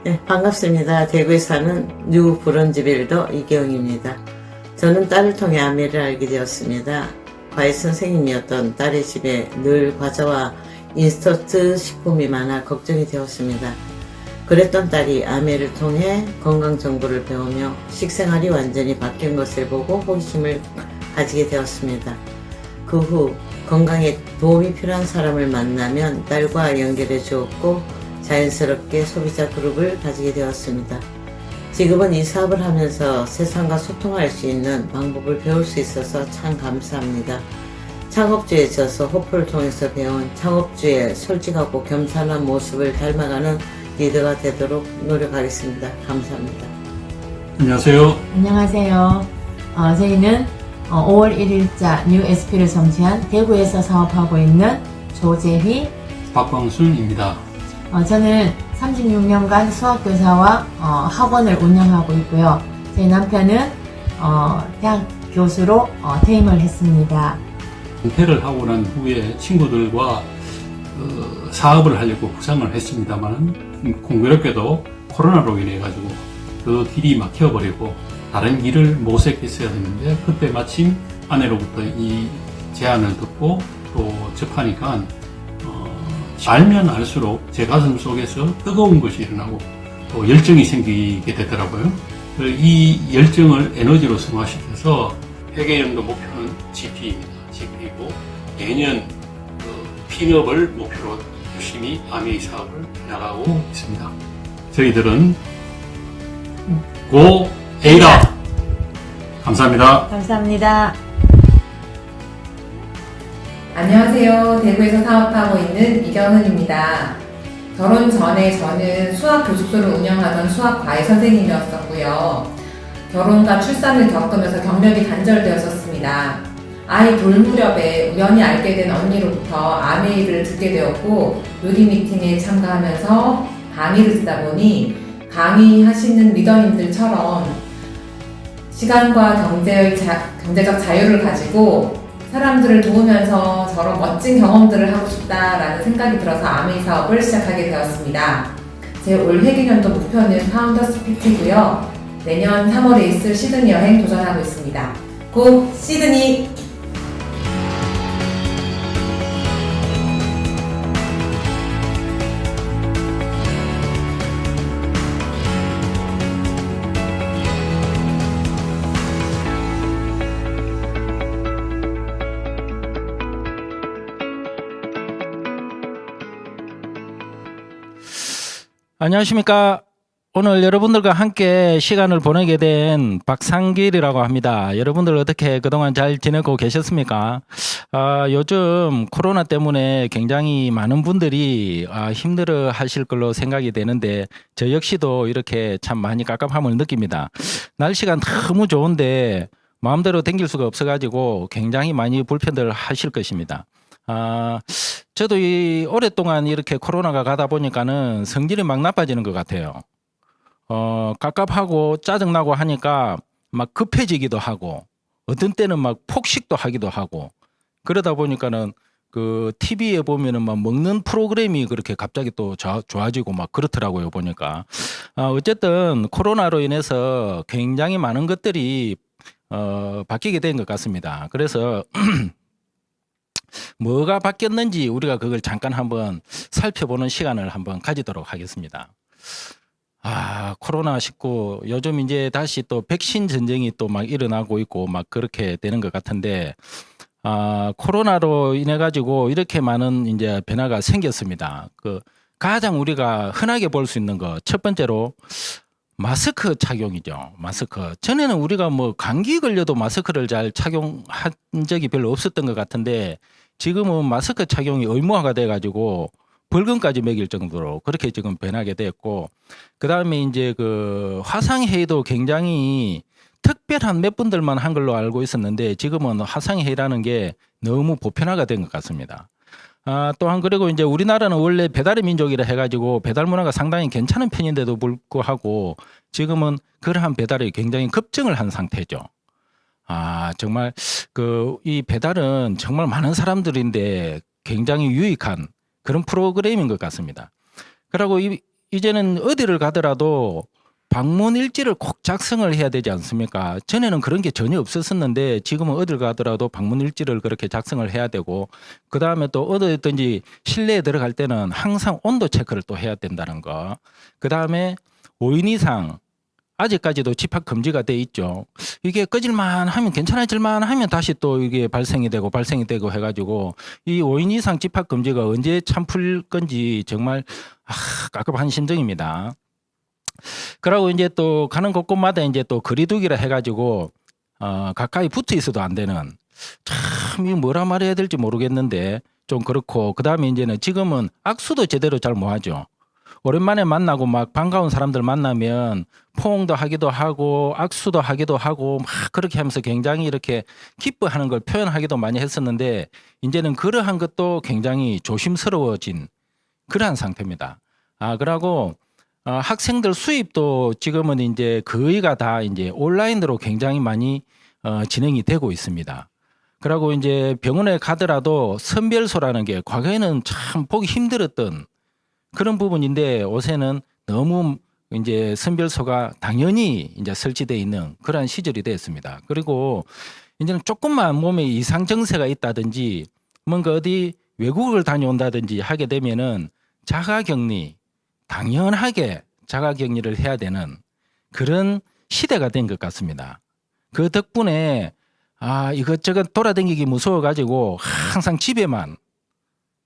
네, 반갑습니다. 대구에 사는 뉴 브론즈빌더 이경입니다. 저는 딸을 통해 아메를 알게 되었습니다. 과외 선생님이었던 딸의 집에 늘 과자와 인스턴트 식품이 많아 걱정이 되었습니다. 그랬던 딸이 아메를 통해 건강 정보를 배우며 식생활이 완전히 바뀐 것을 보고 호기심을 가지게 되었습니다. 그 후 건강에 도움이 필요한 사람을 만나면 딸과 연결해 주었고 자연스럽게 소비자 그룹을 가지게 되었습니다. 지금은 이 사업을 하면서 세상과 소통할 수 있는 방법을 배울 수 있어서 참 감사합니다. 창업주의 저서 호프를 통해서 배운 창업주의 솔직하고 겸손한 모습을 닮아가는 리더가 되도록 노력하겠습니다. 감사합니다. 안녕하세요. 안녕하세요. 저희는 5월 1일자 뉴 SP를 성취한 대구에서 사업하고 있는 조재휘, 박광순입니다. 저는 36년간 수학교사와 학원을 운영하고 있고요. 제 남편은 대학 교수로 퇴임을 했습니다. 은퇴를 하고 난 후에 친구들과 사업을 하려고 구상을 했습니다만 공교롭게도 코로나로 인해 가지고 그 길이 막혀버리고 다른 길을 모색했어야 했는데 그때 마침 아내로부터 이 제안을 듣고 또 접하니까 알면 알수록 제 가슴 속에서 뜨거운 것이 일어나고 또 열정이 생기게 되더라고요. 이 열정을 에너지로 승화시켜서 회계연도 목표는 GP입니다. GP이고 내년 핀업을 목표로 열심히 아메이 사업을 나가고 있습니다. 저희들은 고 에이다! 감사합니다. 감사합니다. 안녕하세요. 대구에서 사업하고 있는 이경은입니다. 결혼 전에 저는 수학 교습소를 운영하던 수학 과외 선생님이었었고요. 결혼과 출산을 겪으면서 경력이 단절되었었습니다. 아이 돌 무렵에 우연히 알게 된 언니로부터 아메이를 듣게 되었고 요리 미팅에 참가하면서 강의를 듣다 보니 강의하시는 리더님들처럼 시간과 경제적 자유를 가지고 사람들을 도우면서 저런 멋진 경험들을 하고 싶다라는 생각이 들어서 아메이 사업을 시작하게 되었습니다. 제 올 회계년도 목표는 파운더스 PT고요. 내년 3월에 있을 시드니 여행 도전하고 있습니다. 고 시드니! 안녕하십니까. 오늘 여러분들과 함께 시간을 보내게 된 박상길이라고 합니다. 여러분들 어떻게 그동안 잘 지내고 계셨습니까? 요즘 코로나 때문에 굉장히 많은 분들이 힘들어 하실 걸로 생각이 되는데 저 역시도 이렇게 참 많이 깝깝함을 느낍니다. 날씨가 너무 좋은데 마음대로 댕길 수가 없어가지고 굉장히 많이 불편들 하실 것입니다. 저도 오랫동안 이렇게 코로나가 가다 보니까는 성질이 막 나빠지는 것 같아요. 깝깝하고 짜증나고 하니까 막 급해지기도 하고 어떤 때는 막 폭식도 하기도 하고 그러다 보니까는 그 TV에 보면은 막 먹는 프로그램이 그렇게 갑자기 또 좋아지고 막 그렇더라고요, 보니까. 어쨌든 코로나로 인해서 굉장히 많은 것들이 바뀌게 된 것 같습니다. 그래서 뭐가 바뀌었는지 우리가 그걸 잠깐 한번 살펴보는 시간을 한번 가지도록 하겠습니다. 코로나19 요즘 이제 다시 또 백신 전쟁이 또 막 일어나고 있고 막 그렇게 되는 것 같은데, 코로나로 인해 가지고 이렇게 많은 이제 변화가 생겼습니다. 그 가장 우리가 흔하게 볼 수 있는 거 첫 번째로 마스크 착용이죠. 마스크. 전에는 우리가 뭐 감기 걸려도 마스크를 잘 착용한 적이 별로 없었던 것 같은데, 지금은 마스크 착용이 의무화가 돼 가지고 벌금까지 매길 정도로 그렇게 지금 변하게 됐고, 그 다음에 이제 그 화상회의도 굉장히 특별한 몇 분들만 한 걸로 알고 있었는데, 지금은 화상회의라는 게 너무 보편화가 된 것 같습니다. 또한 그리고 이제 우리나라는 원래 배달의 민족이라 해가지고 배달 문화가 상당히 괜찮은 편인데도 불구하고 지금은 그러한 배달이 굉장히 급증을 한 상태죠. 정말 이 배달은 정말 많은 사람들인데 굉장히 유익한 그런 프로그램인 것 같습니다. 그리고 이제는 어디를 가더라도 방문 일지를 꼭 작성을 해야 되지 않습니까? 전에는 그런 게 전혀 없었었는데 지금은 어딜 가더라도 방문 일지를 그렇게 작성을 해야 되고, 그 다음에 또 어디든지 실내에 들어갈 때는 항상 온도 체크를 또 해야 된다는 거. 그 다음에 5인 이상 아직까지도 집합 금지가 돼 있죠. 이게 꺼질만 하면 괜찮아질만 하면 다시 또 이게 발생이 되고 해가지고 이 5인 이상 집합 금지가 언제 참풀 건지 정말 깝깝한 심정입니다. 그러고 이제 또 가는 곳곳마다 이제 또 거리두기라 해가지고 가까이 붙어 있어도 안 되는, 참 이 뭐라 말해야 될지 모르겠는데 좀 그렇고, 그 다음에 이제는 지금은 악수도 제대로 잘 못하죠. 오랜만에 만나고 막 반가운 사람들 만나면 포옹도 하기도 하고 악수도 하기도 하고 막 그렇게 하면서 굉장히 이렇게 기뻐하는 걸 표현하기도 많이 했었는데, 이제는 그러한 것도 굉장히 조심스러워진 그러한 상태입니다. 그러고 학생들 수입도 지금은 이제 거의가 다 이제 온라인으로 굉장히 많이 진행이 되고 있습니다. 그리고 이제 병원에 가더라도 선별소라는 게 과거에는 참 보기 힘들었던 그런 부분인데, 요새는 너무 이제 선별소가 당연히 이제 설치되어 있는 그러한 시절이 됐습니다. 그리고 이제는 조금만 몸에 이상 증세가 있다든지 뭔가 어디 외국을 다녀온다든지 하게 되면은 자가격리, 당연하게 자가격리를 해야 되는 그런 시대가 된 것 같습니다. 그 덕분에 이것저것 돌아다니기 무서워가지고 항상 집에만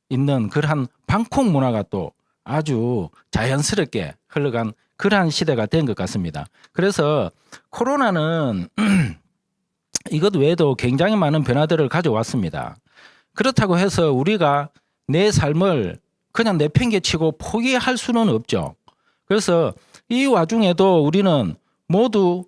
있는 그러한 방콕 문화가 또 아주 자연스럽게 흘러간 그러한 시대가 된 것 같습니다. 그래서 코로나는 이것 외에도 굉장히 많은 변화들을 가져왔습니다. 그렇다고 해서 우리가 내 삶을 그냥 내팽개치고 포기할 수는 없죠. 그래서 이 와중에도 우리는 모두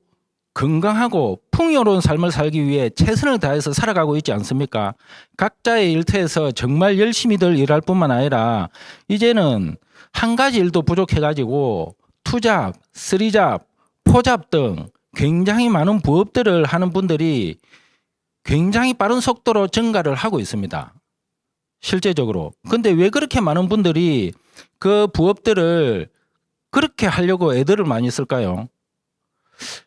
건강하고 풍요로운 삶을 살기 위해 최선을 다해서 살아가고 있지 않습니까? 각자의 일터에서 정말 열심히들 일할 뿐만 아니라 이제는 한 가지 일도 부족해가지고 투잡, 쓰리잡, 포잡 등 굉장히 많은 부업들을 하는 분들이 굉장히 빠른 속도로 증가를 하고 있습니다. 실제적으로. 근데 왜 그렇게 많은 분들이 그 부업들을 그렇게 하려고 애들을 많이 쓸까요?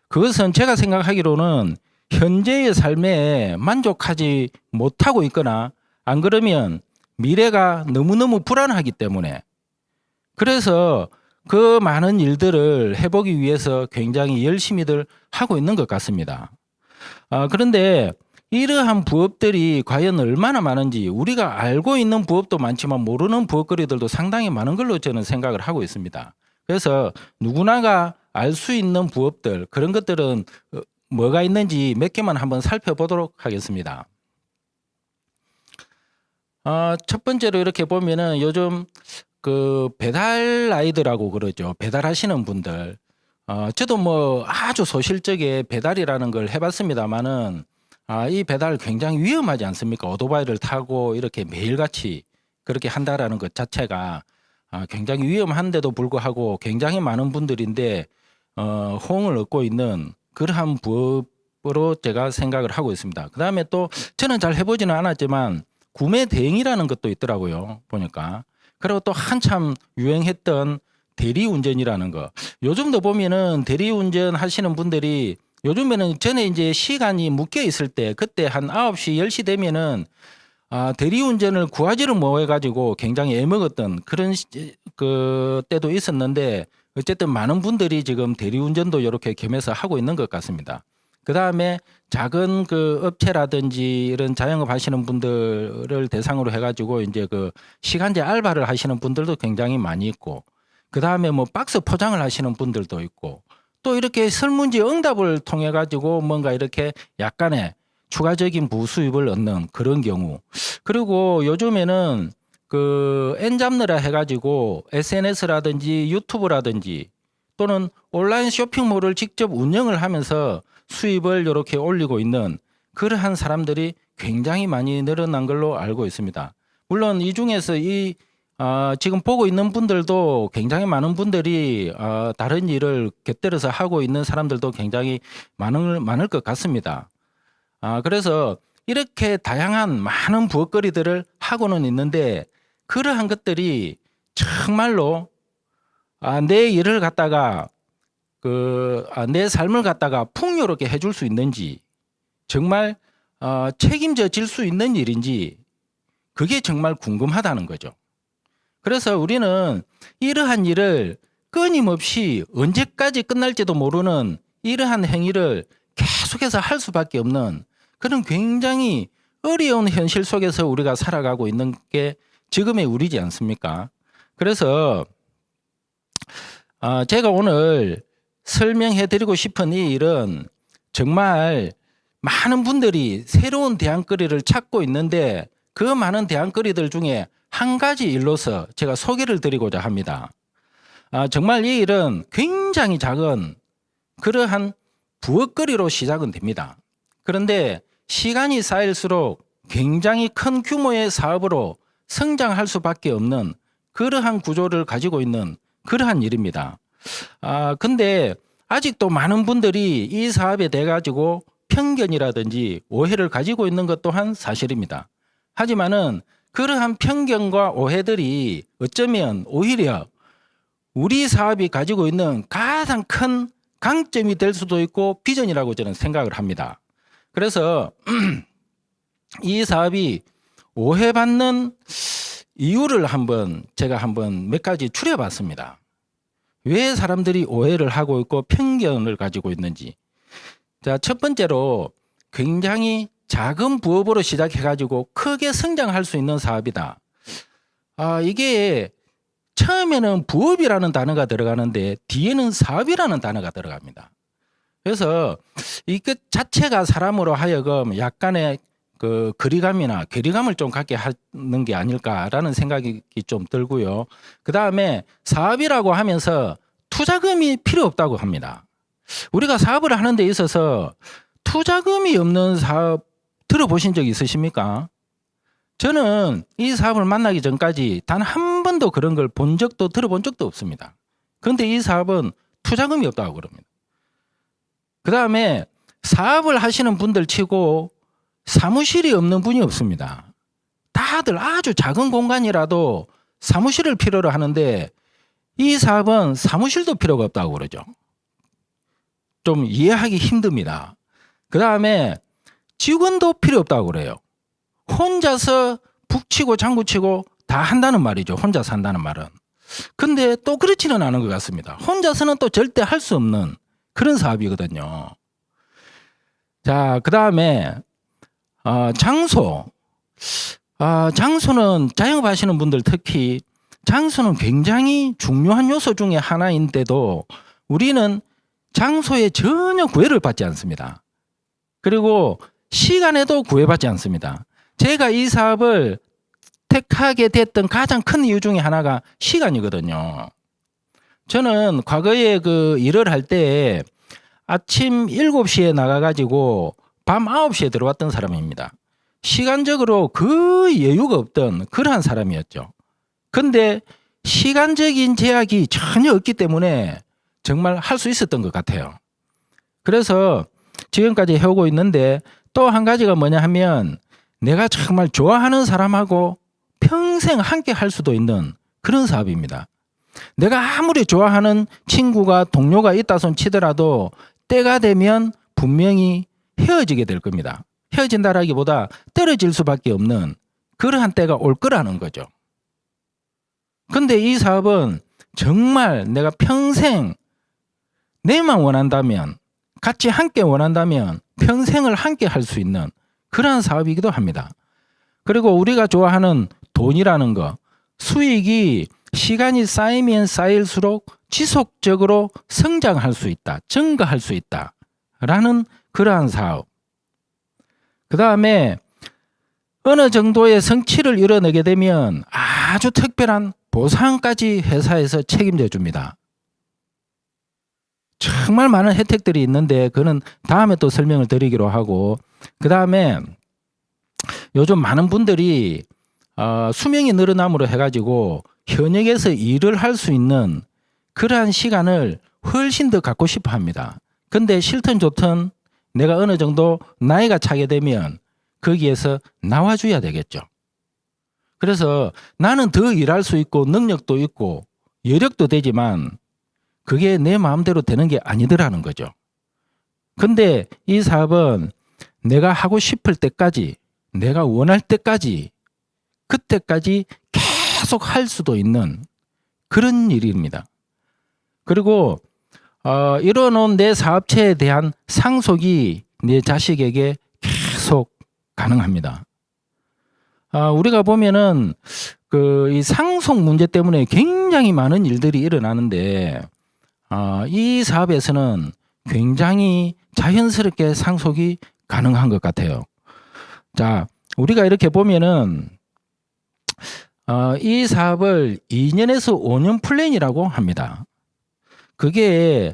그것은 제가 생각하기로는 현재의 삶에 만족하지 못하고 있거나 안 그러면 미래가 너무너무 불안하기 때문에, 그래서 그 많은 일들을 해보기 위해서 굉장히 열심히들 하고 있는 것 같습니다. 그런데 이러한 부업들이 과연 얼마나 많은지, 우리가 알고 있는 부업도 많지만 모르는 부업거리들도 상당히 많은 걸로 저는 생각을 하고 있습니다. 그래서 누구나가 알 수 있는 부업들, 그런 것들은 뭐가 있는지 몇 개만 한번 살펴보도록 하겠습니다. 첫 번째로 이렇게 보면은 요즘 그 배달 라이드라고 그러죠. 배달하시는 분들. 저도 뭐 아주 소실적에 배달이라는 걸 해봤습니다만은 이 배달 굉장히 위험하지 않습니까? 오토바이를 타고 이렇게 매일같이 그렇게 한다라는 것 자체가 굉장히 위험한데도 불구하고 굉장히 많은 분들인데 호응을 얻고 있는 그러한 부업으로 제가 생각을 하고 있습니다. 그 다음에 또 저는 잘 해보지는 않았지만 구매 대행이라는 것도 있더라고요. 보니까. 그리고 또 한참 유행했던 대리운전이라는 거. 요즘도 보면은 대리운전 하시는 분들이 요즘에는 전에 이제 시간이 묶여 있을 때 그때 한 9시, 10시 되면은 대리운전을 구하지를 못해가지고 굉장히 애먹었던 그런 그 때도 있었는데 어쨌든 많은 분들이 지금 대리운전도 이렇게 겸해서 하고 있는 것 같습니다. 그 다음에 작은 그 업체라든지 이런 자영업 하시는 분들을 대상으로 해가지고 이제 그 시간제 알바를 하시는 분들도 굉장히 많이 있고 그 다음에 뭐 박스 포장을 하시는 분들도 있고 또 이렇게 설문지 응답을 통해 가지고 뭔가 이렇게 약간의 추가적인 부수입을 얻는 그런 경우. 그리고 요즘에는 그 N잡느라 해가지고 SNS라든지 유튜브라든지 또는 온라인 쇼핑몰을 직접 운영을 하면서 수입을 이렇게 올리고 있는 그러한 사람들이 굉장히 많이 늘어난 걸로 알고 있습니다. 물론 이 중에서 지금 보고 있는 분들도 굉장히 많은 분들이 다른 일을 곁들여서 하고 있는 사람들도 굉장히 많을 것 같습니다. 그래서 이렇게 다양한 많은 부업거리들을 하고는 있는데 그러한 것들이 정말로 내 일을 갖다가 내 삶을 갖다가 풍요롭게 해줄 수 있는지 정말 책임져 질 수 있는 일인지 그게 정말 궁금하다는 거죠. 그래서 우리는 이러한 일을 끊임없이 언제까지 끝날지도 모르는 이러한 행위를 계속해서 할 수밖에 없는 그런 굉장히 어려운 현실 속에서 우리가 살아가고 있는 게 지금의 우리지 않습니까? 그래서 제가 오늘 설명해 드리고 싶은 이 일은 정말 많은 분들이 새로운 대안거리를 찾고 있는데 그 많은 대안거리들 중에 한 가지 일로서 제가 소개를 드리고자 합니다. 정말 이 일은 굉장히 작은 그러한 부업거리로 시작은 됩니다. 그런데 시간이 쌓일수록 굉장히 큰 규모의 사업으로 성장할 수밖에 없는 그러한 구조를 가지고 있는 그러한 일입니다. 근데 아직도 많은 분들이 이 사업에 대해 가지고 편견이라든지 오해를 가지고 있는 것 또한 사실입니다. 하지만은 그러한 편견과 오해들이 어쩌면 오히려 우리 사업이 가지고 있는 가장 큰 강점이 될 수도 있고 비전이라고 저는 생각을 합니다. 그래서 이 사업이 오해받는 이유를 제가 한번 몇 가지 추려봤습니다. 왜 사람들이 오해를 하고 있고 편견을 가지고 있는지. 자, 첫 번째로 굉장히 작은 부업으로 시작해가지고 크게 성장할 수 있는 사업이다. 이게 처음에는 부업이라는 단어가 들어가는데 뒤에는 사업이라는 단어가 들어갑니다. 그래서 이것 자체가 사람으로 하여금 약간의 그 거리감이나 괴리감을 좀 갖게 하는 게 아닐까라는 생각이 좀 들고요. 그 다음에 사업이라고 하면서 투자금이 필요 없다고 합니다. 우리가 사업을 하는 데 있어서 투자금이 없는 사업 들어보신 적 있으십니까? 저는 이 사업을 만나기 전까지 단 한 번도 그런 걸 본 적도 들어본 적도 없습니다. 그런데 이 사업은 투자금이 없다고 그럽니다. 그 다음에 사업을 하시는 분들 치고 사무실이 없는 분이 없습니다. 다들 아주 작은 공간이라도 사무실을 필요로 하는데 이 사업은 사무실도 필요가 없다고 그러죠. 좀 이해하기 힘듭니다. 그 다음에 직원도 필요 없다고 그래요. 혼자서 북치고 장구치고 다 한다는 말이죠. 혼자서 한다는 말은. 근데 또 그렇지는 않은 것 같습니다. 혼자서는 또 절대 할 수 없는 그런 사업이거든요. 자, 그 다음에 장소. 장소는 자영업 하시는 분들 특히 장소는 굉장히 중요한 요소 중에 하나인데도 우리는 장소에 전혀 구애를 받지 않습니다. 그리고 시간에도 구애받지 않습니다. 제가 이 사업을 택하게 됐던 가장 큰 이유 중에 하나가 시간이거든요. 저는 과거에 그 일을 할 때 아침 7시에 나가가지고 밤 9시에 들어왔던 사람입니다. 시간적으로 그 여유가 없던 그러한 사람이었죠. 근데 시간적인 제약이 전혀 없기 때문에 정말 할 수 있었던 것 같아요. 그래서 지금까지 해오고 있는데 또 한 가지가 뭐냐 하면 내가 정말 좋아하는 사람하고 평생 함께 할 수도 있는 그런 사업입니다. 내가 아무리 좋아하는 친구가 동료가 있다 손 치더라도 때가 되면 분명히 헤어지게 될 겁니다. 헤어진다라기보다 떨어질 수밖에 없는 그러한 때가 올 거라는 거죠. 근데 이 사업은 정말 내가 평생 내만 원한다면, 같이 함께 원한다면 평생을 함께 할 수 있는 그러한 사업이기도 합니다. 그리고 우리가 좋아하는 돈이라는 거, 수익이 시간이 쌓이면 쌓일수록 지속적으로 성장할 수 있다, 증가할 수 있다 라는 그러한 사업. 그 다음에 어느 정도의 성취를 이뤄내게 되면 아주 특별한 보상까지 회사에서 책임져 줍니다. 정말 많은 혜택들이 있는데 그는 다음에 또 설명을 드리기로 하고, 그 다음에 요즘 많은 분들이 수명이 늘어남으로 해가지고 현역에서 일을 할 수 있는 그러한 시간을 훨씬 더 갖고 싶어 합니다. 근데 싫든 좋든 내가 어느 정도 나이가 차게 되면 거기에서 나와줘야 되겠죠. 그래서 나는 더 일할 수 있고 능력도 있고 여력도 되지만 그게 내 마음대로 되는 게 아니더라는 거죠. 근데 이 사업은 내가 하고 싶을 때까지, 내가 원할 때까지, 그때까지 계속 할 수도 있는 그런 일입니다. 그리고 이뤄놓은 내 사업체에 대한 상속이 내 자식에게 계속 가능합니다. 우리가 보면은 이 상속 문제 때문에 굉장히 많은 일들이 일어나는데 이 사업에서는 굉장히 자연스럽게 상속이 가능한 것 같아요. 자, 우리가 이렇게 보면은 이 사업을 2년에서 5년 플랜이라고 합니다. 그게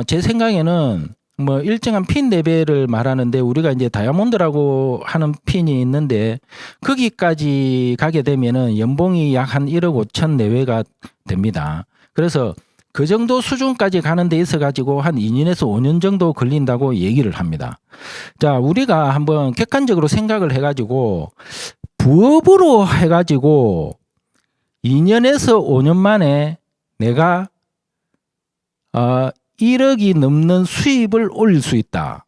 제 생각에는 뭐 일정한 핀 레벨을 말하는데 우리가 이제 다이아몬드라고 하는 핀이 있는데 거기까지 가게 되면은 연봉이 약 한 1억 5천 내외가 됩니다. 그래서 그 정도 수준까지 가는 데 있어 가지고 한 2년에서 5년 정도 걸린다고 얘기를 합니다. 자, 우리가 한번 객관적으로 생각을 해 가지고 부업으로 해 가지고 2년에서 5년 만에 내가 1억이 넘는 수입을 올릴 수 있다.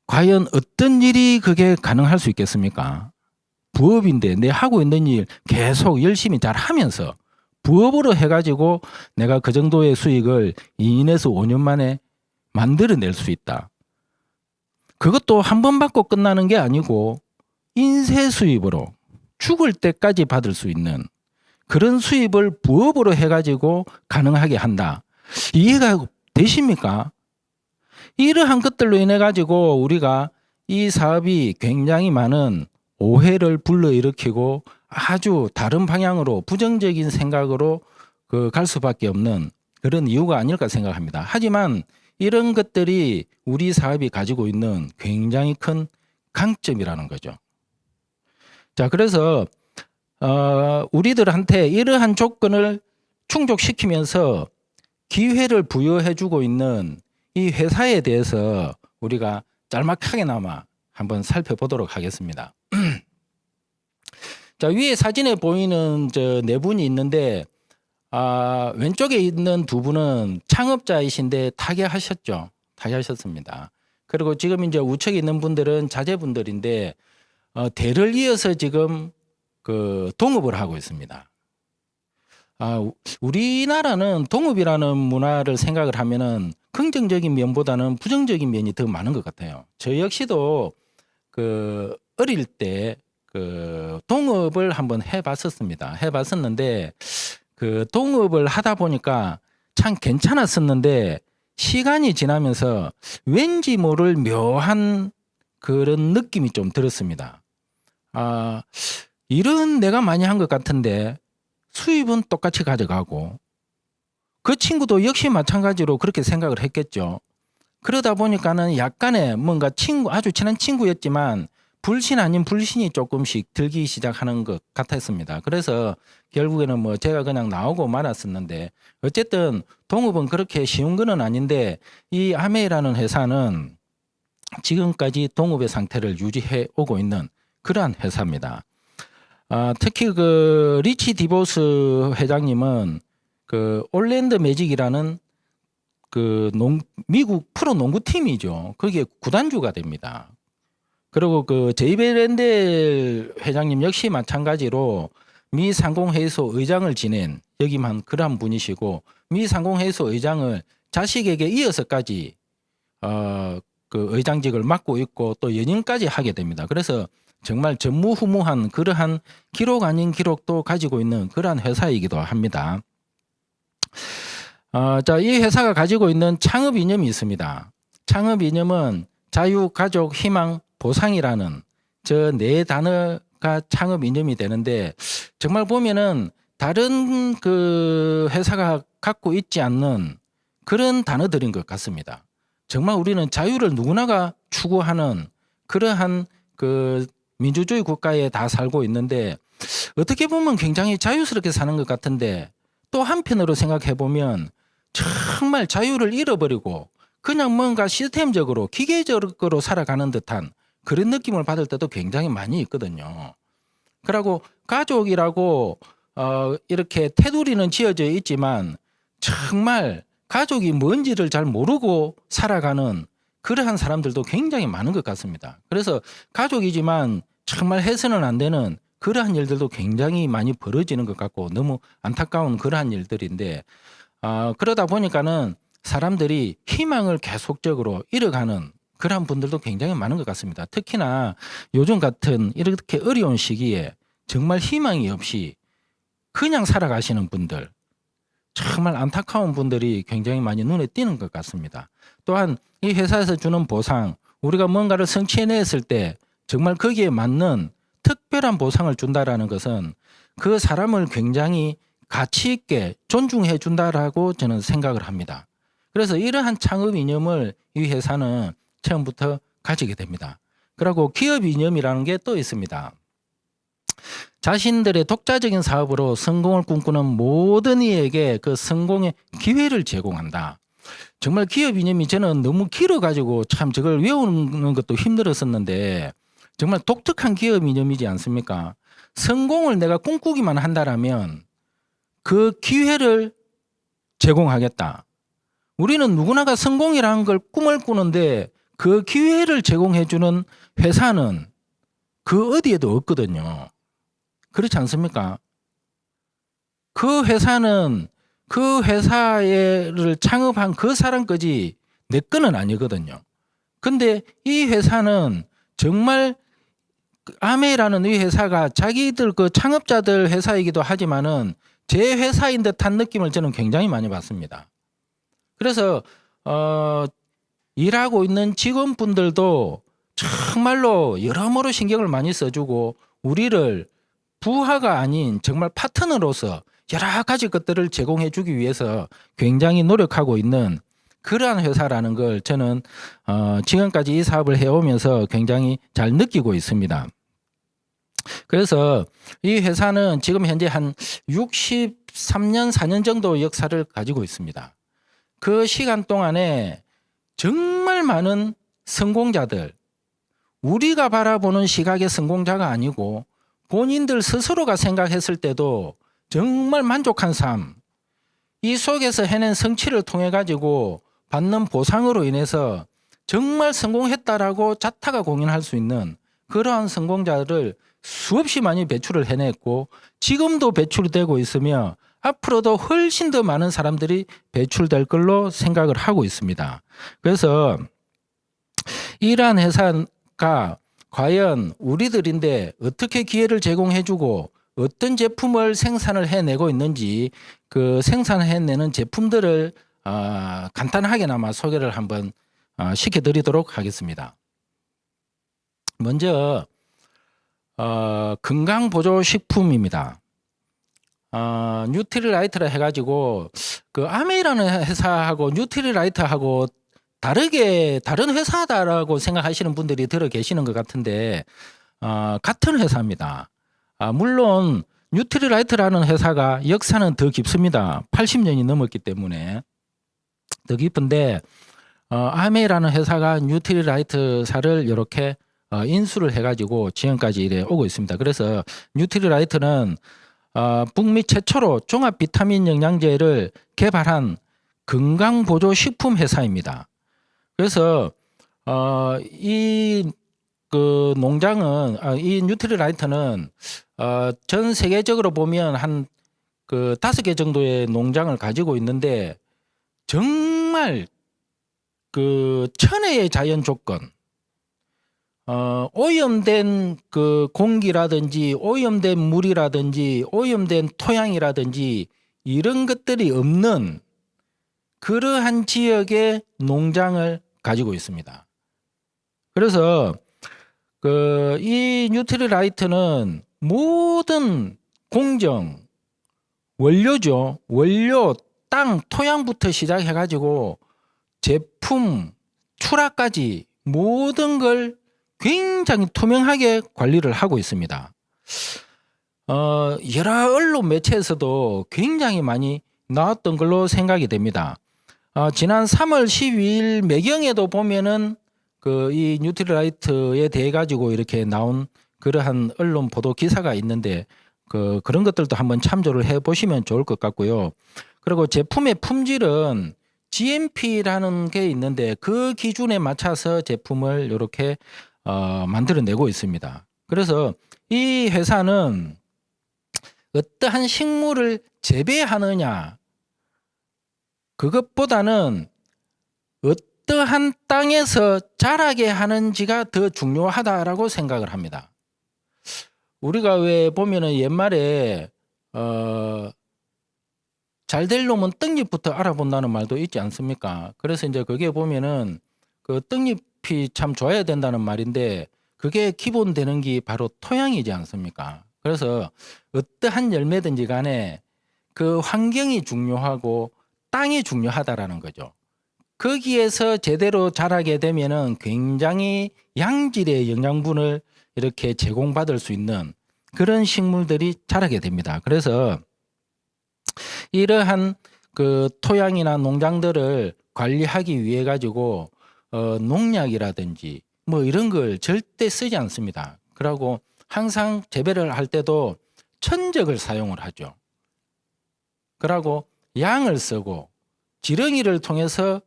과연 어떤 일이 그게 가능할 수 있겠습니까? 부업인데 내 하고 있는 일 계속 열심히 잘 하면서 부업으로 해가지고 내가 그 정도의 수익을 2년에서 5년 만에 만들어낼 수 있다. 그것도 한 번 받고 끝나는 게 아니고 인쇄 수입으로 죽을 때까지 받을 수 있는 그런 수입을 부업으로 해가지고 가능하게 한다. 이해가 되십니까? 이러한 것들로 인해 가지고 우리가 이 사업이 굉장히 많은 오해를 불러일으키고 아주 다른 방향으로 부정적인 생각으로 갈 수밖에 없는 그런 이유가 아닐까 생각합니다. 하지만 이런 것들이 우리 사업이 가지고 있는 굉장히 큰 강점이라는 거죠. 자, 그래서 우리들한테 이러한 조건을 충족시키면서 기회를 부여해주고 있는 이 회사에 대해서 우리가 짤막하게나마 한번 살펴보도록 하겠습니다. 자, 위에 사진에 보이는 저 네 분이 있는데 왼쪽에 있는 두 분은 창업자이신데 타계하셨죠. 타계하셨습니다. 그리고 지금 이제 우측에 있는 분들은 자제분들인데 대를 이어서 지금 그 동업을 하고 있습니다. 우리나라는 동업이라는 문화를 생각을 하면은 긍정적인 면보다는 부정적인 면이 더 많은 것 같아요. 저 역시도 그 어릴 때 그 동업을 한번 해봤었습니다. 해봤었는데 그 동업을 하다 보니까 참 괜찮았었는데 시간이 지나면서 왠지 모를 묘한 그런 느낌이 좀 들었습니다. 일은 내가 많이 한 것 같은데 수입은 똑같이 가져가고 그 친구도 역시 마찬가지로 그렇게 생각을 했겠죠. 그러다 보니까는 약간의 뭔가 아주 친한 친구였지만 불신 아닌 불신이 조금씩 들기 시작하는 것 같았습니다. 그래서 결국에는 뭐 제가 그냥 나오고 말았었는데 어쨌든 동업은 그렇게 쉬운 건 아닌데 이 아메이라는 회사는 지금까지 동업의 상태를 유지해 오고 있는 그러한 회사입니다. 특히 그 리치 디보스 회장님은 그 올랜드 매직이라는 그 미국 프로 농구팀이죠. 거기에 구단주가 됩니다. 그리고 그 제이베 랜델 회장님 역시 마찬가지로 미 상공회의소 의장을 지낸 여기만 그러한 분이시고, 미 상공회의소 의장을 자식에게 이어서까지 그 의장직을 맡고 있고 또 연임까지 하게 됩니다. 그래서 정말 전무후무한 그러한 기록 아닌 기록도 가지고 있는 그러한 회사이기도 합니다. 자, 이 회사가 가지고 있는 창업 이념이 있습니다. 창업 이념은 자유, 가족, 희망, 보상이라는 저 네 단어가 창업 이념이 되는데, 정말 보면은 다른 그 회사가 갖고 있지 않는 그런 단어들인 것 같습니다. 정말 우리는 자유를 누구나가 추구하는 그러한 그 민주주의 국가에 다 살고 있는데, 어떻게 보면 굉장히 자유스럽게 사는 것 같은데, 또 한편으로 생각해 보면 정말 자유를 잃어버리고 그냥 뭔가 시스템적으로 기계적으로 살아가는 듯한 그런 느낌을 받을 때도 굉장히 많이 있거든요. 그리고 가족이라고 이렇게 테두리는 지어져 있지만 정말 가족이 뭔지를 잘 모르고 살아가는 그러한 사람들도 굉장히 많은 것 같습니다. 그래서 가족이지만 정말 해서는 안 되는 그러한 일들도 굉장히 많이 벌어지는 것 같고 너무 안타까운 그러한 일들인데, 그러다 보니까는 사람들이 희망을 계속적으로 잃어가는 그러한 분들도 굉장히 많은 것 같습니다. 특히나 요즘 같은 이렇게 어려운 시기에 정말 희망이 없이 그냥 살아가시는 분들, 정말 안타까운 분들이 굉장히 많이 눈에 띄는 것 같습니다. 또한 이 회사에서 주는 보상, 우리가 뭔가를 성취해냈을 때 정말 거기에 맞는 특별한 보상을 준다라는 것은 그 사람을 굉장히 가치 있게 존중해 준다라고 저는 생각을 합니다. 그래서 이러한 창업 이념을 이 회사는 처음부터 가지게 됩니다. 그리고 기업 이념이라는 게 또 있습니다. 자신들의 독자적인 사업으로 성공을 꿈꾸는 모든 이에게 그 성공의 기회를 제공한다. 정말 기업 이념이 저는 너무 길어가지고 참 저걸 외우는 것도 힘들었었는데, 정말 독특한 기업 이념이지 않습니까? 성공을 내가 꿈꾸기만 한다라면 그 기회를 제공하겠다. 우리는 누구나가 성공이라는 걸 꿈을 꾸는데 그 기회를 제공해주는 회사는 그 어디에도 없거든요. 그렇지 않습니까? 그 회사는 그 회사를 창업한 그 사람까지 내 거는 아니거든요. 근데 이 회사는 정말 아메라는 이 회사가 자기들 그 창업자들 회사이기도 하지만은 제 회사인 듯한 느낌을 저는 굉장히 많이 받습니다. 그래서 일하고 있는 직원분들도 정말로 여러모로 신경을 많이 써주고 우리를 부하가 아닌 정말 파트너로서 여러 가지 것들을 제공해 주기 위해서 굉장히 노력하고 있는 그러한 회사라는 걸 저는 지금까지 이 사업을 해오면서 굉장히 잘 느끼고 있습니다. 그래서 이 회사는 지금 현재 한 63년, 4년 정도 역사를 가지고 있습니다. 그 시간 동안에 정말 많은 성공자들, 우리가 바라보는 시각의 성공자가 아니고 본인들 스스로가 생각했을 때도 정말 만족한 삶, 이 속에서 해낸 성취를 통해 가지고 받는 보상으로 인해서 정말 성공했다라고 자타가 공인할 수 있는 그러한 성공자를 수없이 많이 배출을 해냈고 지금도 배출되고 있으며 앞으로도 훨씬 더 많은 사람들이 배출될 걸로 생각을 하고 있습니다. 그래서 이러한 회사가 과연 우리들인데 어떻게 기회를 제공해주고 어떤 제품을 생산을 해내고 있는지 그 생산해내는 제품들을 간단하게나마 소개를 한번 시켜드리도록 하겠습니다. 먼저 건강보조식품입니다. 뉴트리라이트라 해가지고 그 아메이라는 회사하고 뉴트리라이트하고 다른 회사다라고 생각하시는 분들이 들어 계시는 것 같은데 같은 회사입니다. 물론 뉴트리라이트라는 회사가 역사는 더 깊습니다. 80년이 넘었기 때문에 더 깊은데 아메이라는 회사가 뉴트리라이트사를 이렇게 인수를 해가지고 지금까지 이래 오고 있습니다. 그래서 뉴트리라이트는 북미 최초로 종합 비타민 영양제를 개발한 건강보조식품 회사입니다. 그래서 이 그 농장은 이 뉴트리라이트는 전 세계적으로 보면 한 그 5개 정도의 농장을 가지고 있는데 정말 그 천혜의 자연 조건, 오염된 그 공기라든지 오염된 물이라든지 오염된 토양이라든지 이런 것들이 없는 그러한 지역의 농장을 가지고 있습니다. 그래서 이 뉴트리라이트는 모든 공정, 원료죠. 원료, 땅, 토양부터 시작해가지고 제품, 출하까지 모든 걸 굉장히 투명하게 관리를 하고 있습니다. 여러 언론 매체에서도 굉장히 많이 나왔던 걸로 생각이 됩니다. 지난 3월 12일 매경에도 보면은 이 뉴트리라이트에 대해 가지고 이렇게 나온 그러한 언론 보도 기사가 있는데 그런 것들도 한번 참조를 해 보시면 좋을 것 같고요. 그리고 제품의 품질은 GMP라는 게 있는데 그 기준에 맞춰서 제품을 이렇게 만들어내고 있습니다. 그래서 이 회사는 어떠한 식물을 재배하느냐 그것보다는 어떠한 땅에서 자라게 하는지가 더 중요하다라고 생각을 합니다. 우리가 왜 보면은 옛말에 잘 될 놈은 떡잎부터 알아본다는 말도 있지 않습니까? 그래서 이제 그게 보면은 그 떡잎이 참 좋아야 된다는 말인데 그게 기본 되는 게 바로 토양이지 않습니까? 그래서 어떠한 열매든지 간에 그 환경이 중요하고 땅이 중요하다라는 거죠. 거기에서 제대로 자라게 되면은 굉장히 양질의 영양분을 이렇게 제공받을 수 있는 그런 식물들이 자라게 됩니다. 그래서 이러한 그 토양이나 농장들을 관리하기 위해 가지고 농약이라든지 뭐 이런 걸 절대 쓰지 않습니다. 그리고 항상 재배를 할 때도 천적을 사용을 하죠. 그리고 양을 쓰고 지렁이를 통해서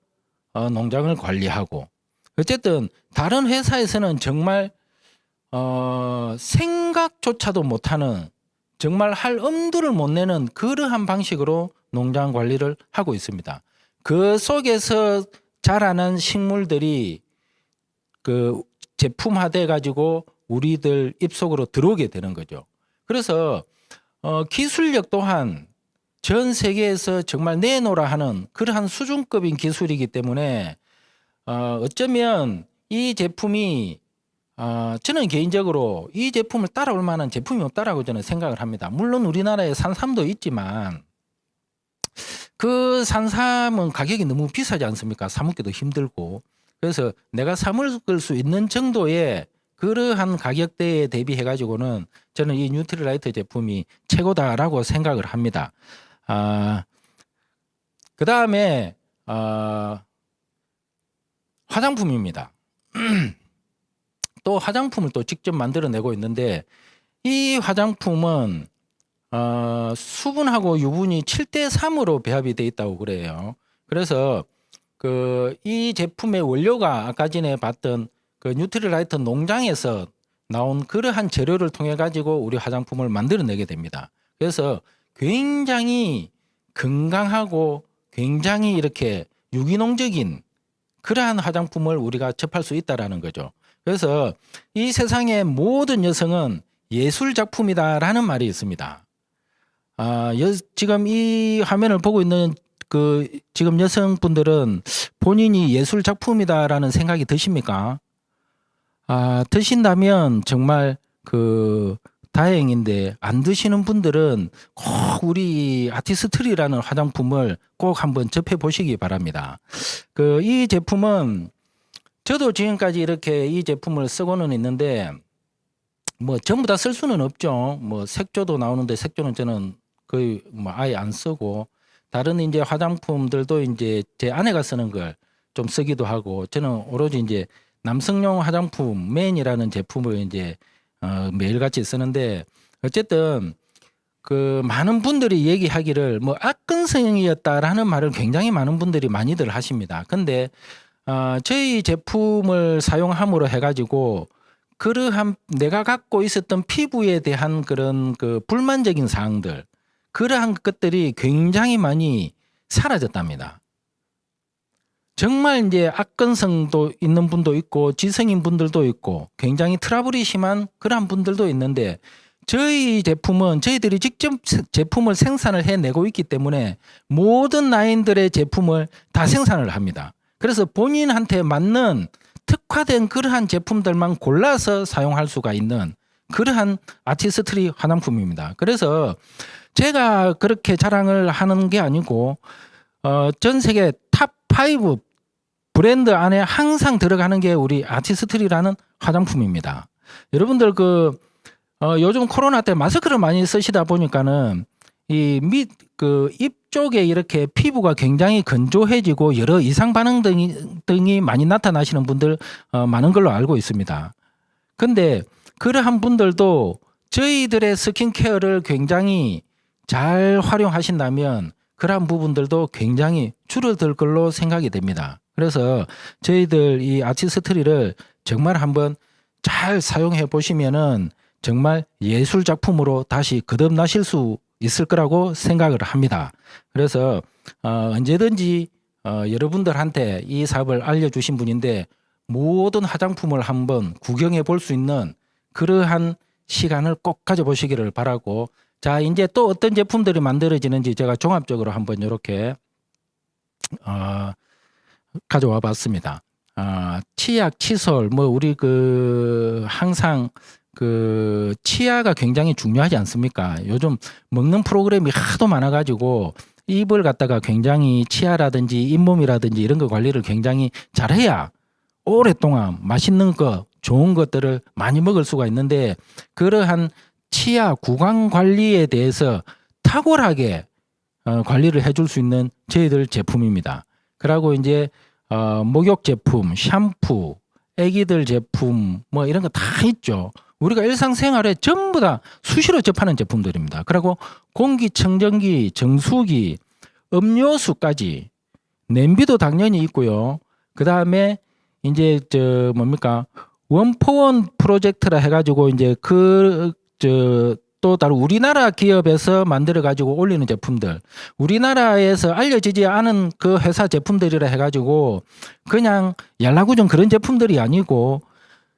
농장을 관리하고 어쨌든 다른 회사에서는 정말 생각조차도 못하는 정말 할 엄두를 못 내는 그러한 방식으로 농장 관리를 하고 있습니다. 그 속에서 자라는 식물들이 그 제품화돼 가지고 우리들 입속으로 들어오게 되는 거죠. 그래서 기술력 또한 전 세계에서 정말 내놓으라 하는 그러한 수준급인 기술이기 때문에 어쩌면 이 제품이 저는 개인적으로 이 제품을 따라올 만한 제품이 없다라고 저는 생각을 합니다. 물론 우리나라에 산삼도 있지만 그 산삼은 가격이 너무 비싸지 않습니까? 사 먹기도 힘들고. 그래서 내가 사 먹을 수 있는 정도의 그러한 가격대에 대비해 가지고는 저는 이 뉴트리라이트 제품이 최고다라고 생각을 합니다. 그 다음에 화장품입니다. 또 화장품을 또 직접 만들어내고 있는데 이 화장품은 수분하고 유분이 7대3으로 배합이 돼 있다고 그래요. 그래서 이 제품의 원료가 아까 전에 봤던 그 뉴트리라이트 농장에서 나온 그러한 재료를 통해 가지고 우리 화장품을 만들어내게 됩니다. 그래서 굉장히 건강하고 굉장히 이렇게 유기농적인 그러한 화장품을 우리가 접할 수 있다라는 거죠. 그래서 이 세상의 모든 여성은 예술 작품이다라는 말이 있습니다. 지금 이 화면을 보고 있는 지금 여성분들은 본인이 예술 작품이다라는 생각이 드십니까? 드신다면 정말 다행인데 안 드시는 분들은 꼭 우리 아티스트리라는 화장품을 꼭 한번 접해 보시기 바랍니다. 이 제품은 저도 지금까지 이렇게 이 제품을 쓰고는 있는데 뭐 전부 다 쓸 수는 없죠. 뭐 색조도 나오는데 색조는 저는 거의 뭐 아예 안 쓰고 다른 이제 화장품들도 이제 제 아내가 쓰는 걸 좀 쓰기도 하고 저는 오로지 이제 남성용 화장품 맨이라는 제품을 이제 매일같이 쓰는데 어쨌든 그 많은 분들이 얘기하기를 뭐 악건성이었다라는 말을 굉장히 많은 분들이 많이들 하십니다. 근데 저희 제품을 사용함으로 해가지고 그러한 내가 갖고 있었던 피부에 대한 그런 그 불만적인 사항들 그러한 것들이 굉장히 많이 사라졌답니다. 정말 이제 악건성도 있는 분도 있고 지성인 분들도 있고 굉장히 트러블이 심한 그러한 분들도 있는데 저희 제품은 저희들이 직접 제품을 생산을 해내고 있기 때문에 모든 라인들의 제품을 다 생산을 합니다. 그래서 본인한테 맞는 특화된 그러한 제품들만 골라서 사용할 수가 있는 그러한 아티스트리 화장품입니다. 그래서 제가 그렇게 자랑을 하는 게 아니고 전 세계 탑5 브랜드 안에 항상 들어가는 게 우리 아티스트리라는 화장품입니다. 여러분들 요즘 코로나 때 마스크를 많이 쓰시다 보니까는 입 쪽에 이렇게 피부가 굉장히 건조해지고 여러 이상 반응 등이 많이 나타나시는 분들 많은 걸로 알고 있습니다. 근데 그러한 분들도 저희들의 스킨케어를 굉장히 잘 활용하신다면 그러한 부분들도 굉장히 줄어들 걸로 생각이 됩니다. 그래서 저희들 이 아티스트리를 정말 한번 잘 사용해 보시면은 정말 예술 작품으로 다시 거듭나실 수 있을 거라고 생각을 합니다. 그래서 언제든지 여러분들한테 이 사업을 알려주신 분인데 모든 화장품을 한번 구경해 볼 수 있는 그러한 시간을 꼭 가져보시기를 바라고 자 이제 또 어떤 제품들이 만들어지는지 제가 종합적으로 한번 이렇게 가져와 봤습니다. 치약, 칫솔 뭐 우리 항상 치아가 굉장히 중요하지 않습니까? 요즘 먹는 프로그램이 하도 많아가지고 입을 갖다가 굉장히 치아라든지 잇몸이라든지 이런 거 관리를 굉장히 잘해야 오랫동안 맛있는 거, 좋은 것들을 많이 먹을 수가 있는데 그러한 치아 구강 관리에 대해서 탁월하게 관리를 해줄 수 있는 저희들 제품입니다. 그리고 이제 목욕 제품, 샴푸, 애기들 제품 뭐 이런 거 다 있죠. 우리가 일상생활에 전부 다 수시로 접하는 제품들입니다. 그리고 공기청정기, 정수기, 음료수까지 냄비도 당연히 있고요. 그 다음에 이제 원포원 프로젝트라 해가지고 이제 또 다른 우리나라 기업에서 만들어 가지고 올리는 제품들, 우리나라에서 알려지지 않은 그 회사 제품들이라 해가지고 그냥 얄라구정 그런 제품들이 아니고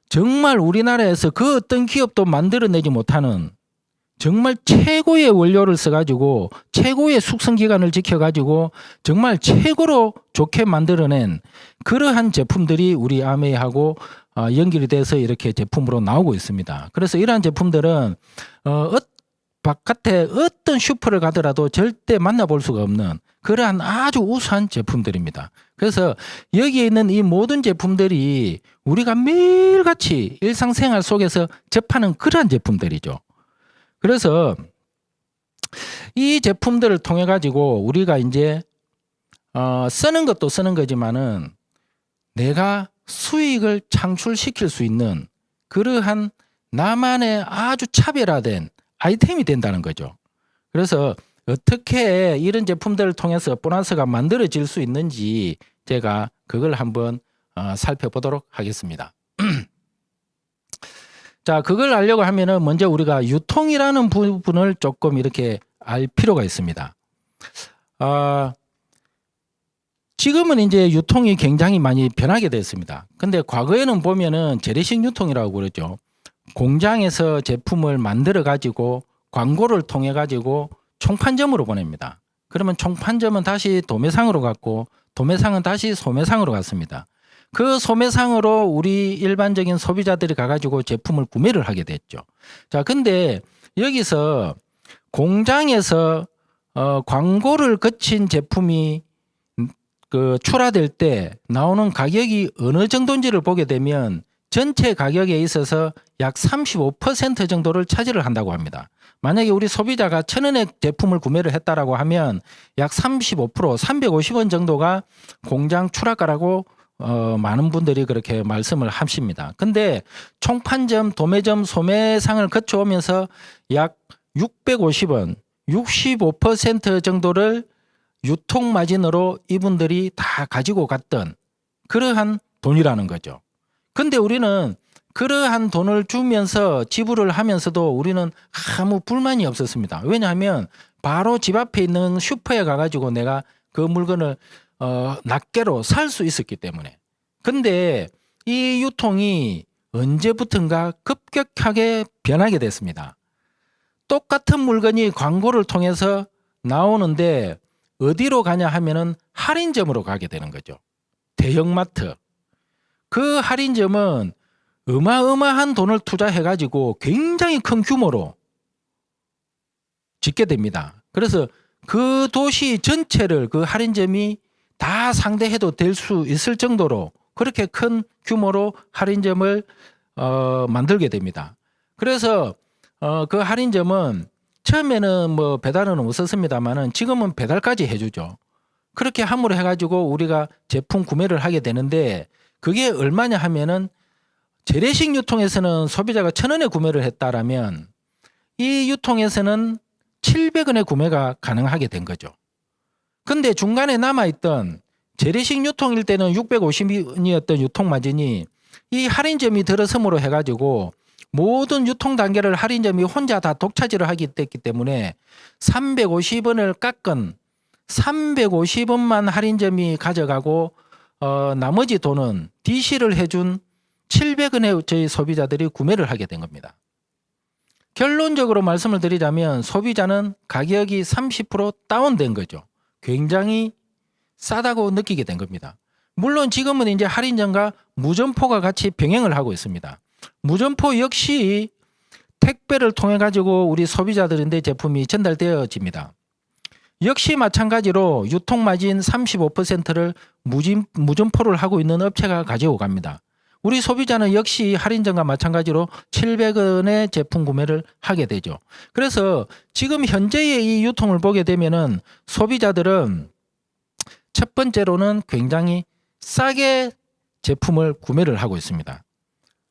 정말 우리나라에서 그 어떤 기업도 만들어내지 못하는 정말 최고의 원료를 써가지고 최고의 숙성 기간을 지켜가지고 정말 최고로 좋게 만들어낸 그러한 제품들이 우리 아메이하고 연결이 돼서 이렇게 제품으로 나오고 있습니다. 그래서 이러한 제품들은 바깥에 어떤 슈퍼를 가더라도 절대 만나볼 수가 없는 그러한 아주 우수한 제품들입니다. 그래서 여기에 있는 이 모든 제품들이 우리가 매일같이 일상생활 속에서 접하는 그러한 제품들이죠. 그래서 이 제품들을 통해 가지고 우리가 이제 쓰는 것도 쓰는 거지만은 내가 수익을 창출시킬 수 있는 그러한 나만의 아주 차별화된 아이템이 된다는 거죠. 그래서 어떻게 이런 제품들을 통해서 보너스가 만들어질 수 있는지 제가 그걸 한번 살펴보도록 하겠습니다. 자, 그걸 알려고 하면은 먼저 우리가 유통이라는 부분을 조금 이렇게 알 필요가 있습니다. 지금은 이제 유통이 굉장히 많이 변하게 됐습니다. 근데 과거에는 보면은 재래식 유통이라고 그러죠. 공장에서 제품을 만들어 가지고 광고를 통해 가지고 총판점으로 보냅니다. 그러면 총판점은 다시 도매상으로 갔고 도매상은 다시 소매상으로 갔습니다. 그 소매상으로 우리 일반적인 소비자들이 가가지고 제품을 구매를 하게 됐죠. 자, 근데 여기서 공장에서 광고를 거친 제품이 출하될 때 나오는 가격이 어느 정도인지를 보게 되면 전체 가격에 있어서 약 35% 정도를 차지를 한다고 합니다. 만약에 우리 소비자가 1,000원의 제품을 구매를 했다라고 하면 약 35%, 350원 정도가 공장 출하가라고 많은 분들이 그렇게 말씀을 하십니다. 근데 총판점, 도매점, 소매상을 거쳐오면서 약 650원, 65% 정도를 유통마진으로 이분들이 다 가지고 갔던 그러한 돈이라는 거죠. 근데 우리는 그러한 돈을 주면서 지불을 하면서도 우리는 아무 불만이 없었습니다. 왜냐하면 바로 집 앞에 있는 슈퍼에 가가지고 내가 그 물건을 낱개로 살 수 있었기 때문에. 근데 이 유통이 언제부턴가 급격하게 변하게 됐습니다. 똑같은 물건이 광고를 통해서 나오는데 어디로 가냐 하면은 할인점으로 가게 되는 거죠. 대형마트. 그 할인점은 어마어마한 돈을 투자해가지고 굉장히 큰 규모로 짓게 됩니다. 그래서 그 도시 전체를 그 할인점이 다 상대해도 될 수 있을 정도로 그렇게 큰 규모로 할인점을 만들게 됩니다. 그래서 그 할인점은 처음에는 뭐 배달은 없었습니다만은 지금은 배달까지 해주죠. 그렇게 함으로 해가지고 우리가 제품 구매를 하게 되는데 그게 얼마냐 하면은 재래식 유통에서는 소비자가 1,000원에 구매를 했다라면 이 유통에서는 700원에 구매가 가능하게 된 거죠. 근데 중간에 남아있던 재래식 유통일 때는 650원이었던 유통 마진이 이 할인점이 들어섬으로 해가지고 모든 유통 단계를 할인점이 혼자 다 독차지를 하기 때문에 350원을 깎은 350원만 할인점이 가져가고 나머지 돈은 DC를 해준 700원에 저희 소비자들이 구매를 하게 된 겁니다. 결론적으로 말씀을 드리자면 소비자는 가격이 30% 다운된 거죠. 굉장히 싸다고 느끼게 된 겁니다. 물론 지금은 이제 할인점과 무점포가 같이 병행을 하고 있습니다. 무점포 역시 택배를 통해 가지고 우리 소비자들인데 제품이 전달되어집니다. 역시 마찬가지로 유통마진 35%를 무점포를 하고 있는 업체가 가지고 갑니다. 우리 소비자는 역시 할인점과 마찬가지로 700원의 제품 구매를 하게 되죠. 그래서 지금 현재의 이 유통을 보게 되면은 소비자들은 첫 번째로는 굉장히 싸게 제품을 구매를 하고 있습니다.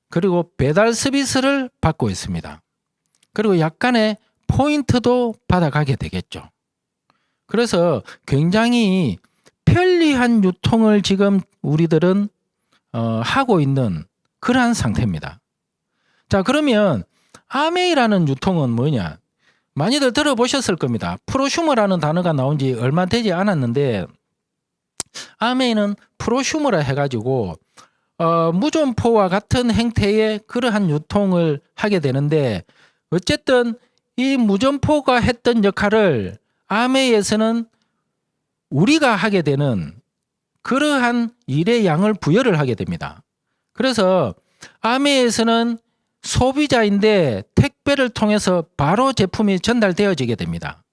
그리고 배달 서비스를 받고 있습니다. 그리고 약간의 포인트도 받아가게 되겠죠. 그래서 굉장히 편리한 유통을 지금 우리들은 하고 있는 그러한 상태입니다. 자, 그러면 아메이라는 유통은 뭐냐? 많이들 들어보셨을 겁니다. 프로슈머라는 단어가 나온 지 얼마 되지 않았는데 아메이는 프로슈머라 해가지고 무점포와 같은 행태의 그러한 유통을 하게 되는데 어쨌든 이 무점포가 했던 역할을 아메이에서는 우리가 하게 되는 그러한 일의 양을 부여를 하게 됩니다. 그래서 아메이에서는 소비자인데 택배를 통해서 바로 제품이 전달되어지게 됩니다.